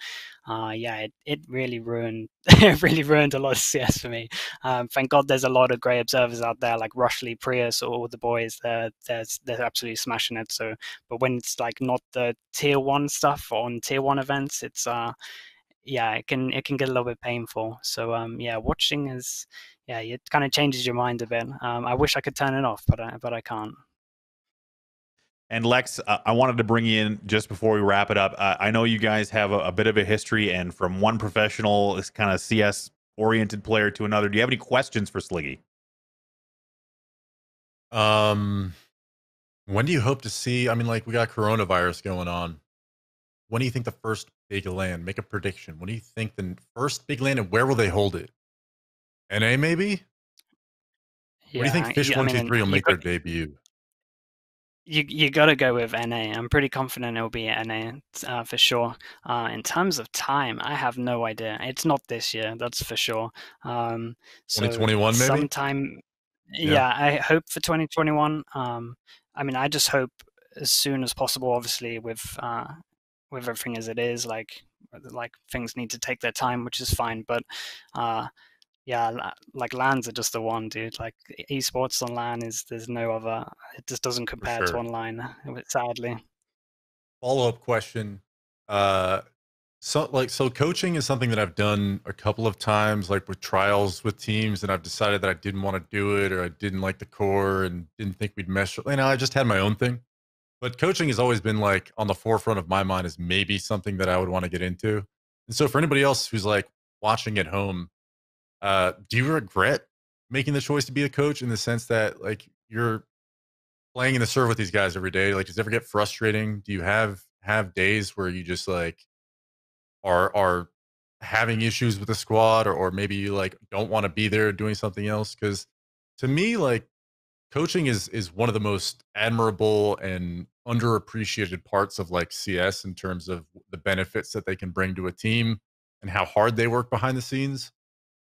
yeah, it really ruined it really ruined a lot of CS for me. Thank God there's a lot of great observers out there like Rushley, Prius, or all the boys. They're absolutely smashing it. So, but when it's like not the tier one stuff on tier one events, it's yeah, it can get a little bit painful. So yeah, watching is yeah, it kind of changes your mind a bit. I wish I could turn it off, but I can't. And Lex, I wanted to bring you in just before we wrap it up. I know you guys have a bit of a history, and from one professional, kind of CS oriented player to another. Do you have any questions for Sliggy? Um, when do you hope to see? I mean, like we got coronavirus going on. When do you think the first big land? Make a prediction. When do you think the first big land, and where will they hold it? NA maybe? When do you think Yeah, Fish I One Two mean, Three will make their debut? you got to go with NA. I'm pretty confident it'll be NA for sure. In terms of time, I have no idea. It's not this year, that's for sure. So 2021 maybe? sometime, Yeah, yeah, I hope for 2021. I mean, I just hope as soon as possible. Obviously, with everything as it is, like things need to take their time, which is fine. But yeah, like LANs are just the one, dude. Like esports on LAN is there's no other. It just doesn't for compare to sure. online, sadly. Follow-up question. Uh so coaching is something that I've done a couple of times, like with trials with teams, and I've decided that I didn't want to do it or I didn't like the core and didn't think we'd mesh. I just had my own thing. But coaching has always been like on the forefront of my mind as maybe something that I would want to get into. And so for anybody else who's like watching at home, do you regret making the choice to be a coach in the sense that like you're playing in the serve with these guys every day? Like, does it ever get frustrating? Do you have days where you just like are having issues with the squad, or maybe you like don't want to be there doing something else? Because to me, like coaching is one of the most admirable and underappreciated parts of like CS in terms of the benefits that they can bring to a team and how hard they work behind the scenes.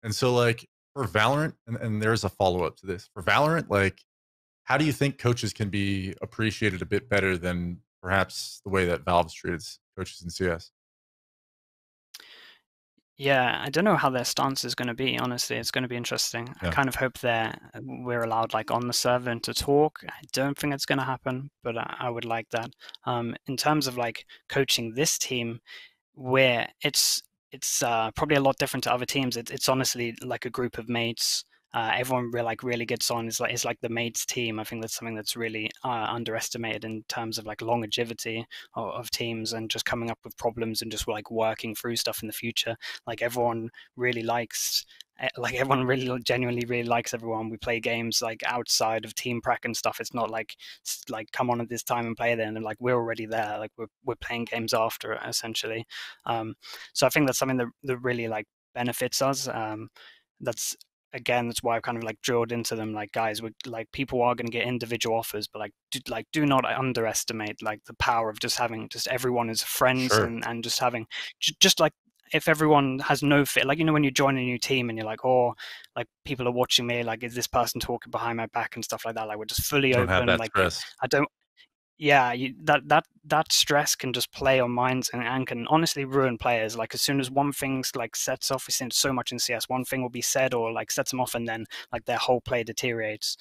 And so like for Valorant, and there's a follow-up to this. For Valorant, like how do you think coaches can be appreciated a bit better than perhaps the way that Valve's treated coaches in CS? Yeah, I don't know how their stance is going to be. Honestly, it's going to be interesting. I Yeah, kind of hope that we're allowed like on the server and to talk. I don't think it's going to happen, but I would like that. In terms of like coaching this team, where it's probably a lot different to other teams. It's honestly like a group of mates. Everyone really gets on. It's like the mates team. I think that's something that's really underestimated in terms of like longevity of teams and just coming up with problems and just like working through stuff in the future. Like everyone really likes like everyone really genuinely really likes everyone. We play games like outside of team prac and stuff. It's not like come on at this time and play there, and like we're already there. Like we're playing games after essentially. So I think that's something that really like benefits us. That's again, that's why I've kind of like drilled into them, like guys, we like people are going to get individual offers, but like do not underestimate like the power of just having just everyone as friends sure. and just having just like if everyone has no fit, like when you join a new team and you're like, oh, like people are watching me, like is this person talking behind my back and stuff like that, like we're just fully You don't have open, that like stress. I don't yeah, that stress can just play on minds and can honestly ruin players. Like as soon as one thing's like sets off, we've seen so much in CS. One thing will be said or like sets them off, and then like their whole play deteriorates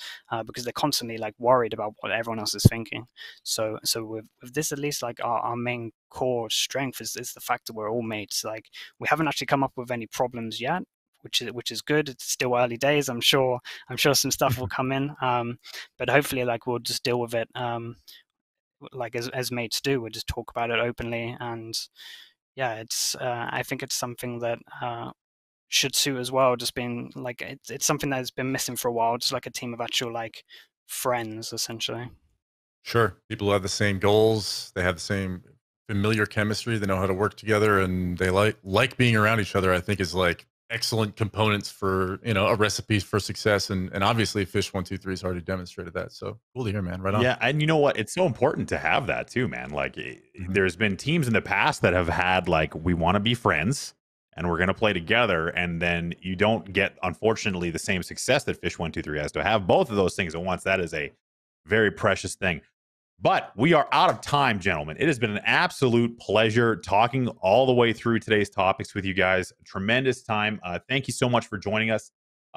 because they're constantly like worried about what everyone else is thinking. So with this, at least like our main core strength is the fact that we're all mates. Like we haven't actually come up with any problems yet, which is good. It's still early days. I'm sure some stuff will come in, but hopefully like we'll just deal with it. Like as mates do, we just talk about it openly, and yeah, it's I think it's something that should suit as well. Just being like it's something that's been missing for a while, just like a team of actual like friends, essentially. Sure. People have the same goals. They have the same familiar chemistry. They know how to work together, and they like being around each other. I think is like excellent components for a recipe for success. And obviously, Fish 123 has already demonstrated that. So cool to hear, man. Right on. Yeah, and you know what? It's so important to have that too, man. Like, Mhm. there's been teams in the past that have had like, we want to be friends and we're going to play together, and then you don't get, unfortunately, the same success that Fish 123 has. To have both of those things at once, that is a very precious thing. But we are out of time, gentlemen. It has been an absolute pleasure talking all the way through today's topics with you guys. Tremendous time. Thank you so much for joining us.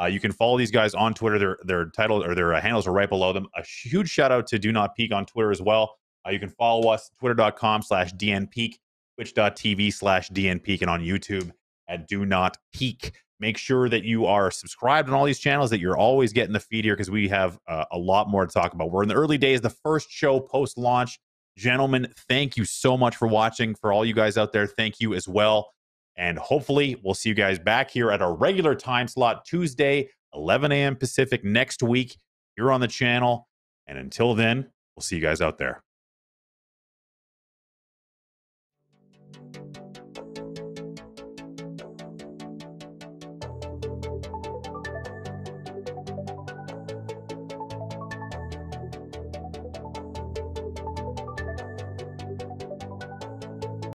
You can follow these guys on Twitter. Their title or their handles are right below them. A huge shout out to Do Not Peak on Twitter as well. You can follow us twitter.com/DNPeak, twitch.tv/DNPeak, and on YouTube at Do Not Peak. Make sure that you are subscribed on all these channels, that you're always getting the feed here, because we have a lot more to talk about. We're in the early days, the first show post-launch. Gentlemen, thank you so much for watching. For all you guys out there, thank you as well. And hopefully we'll see you guys back here at our regular time slot, Tuesday, 11 a.m. Pacific next week here on the channel. And until then, we'll see you guys out there.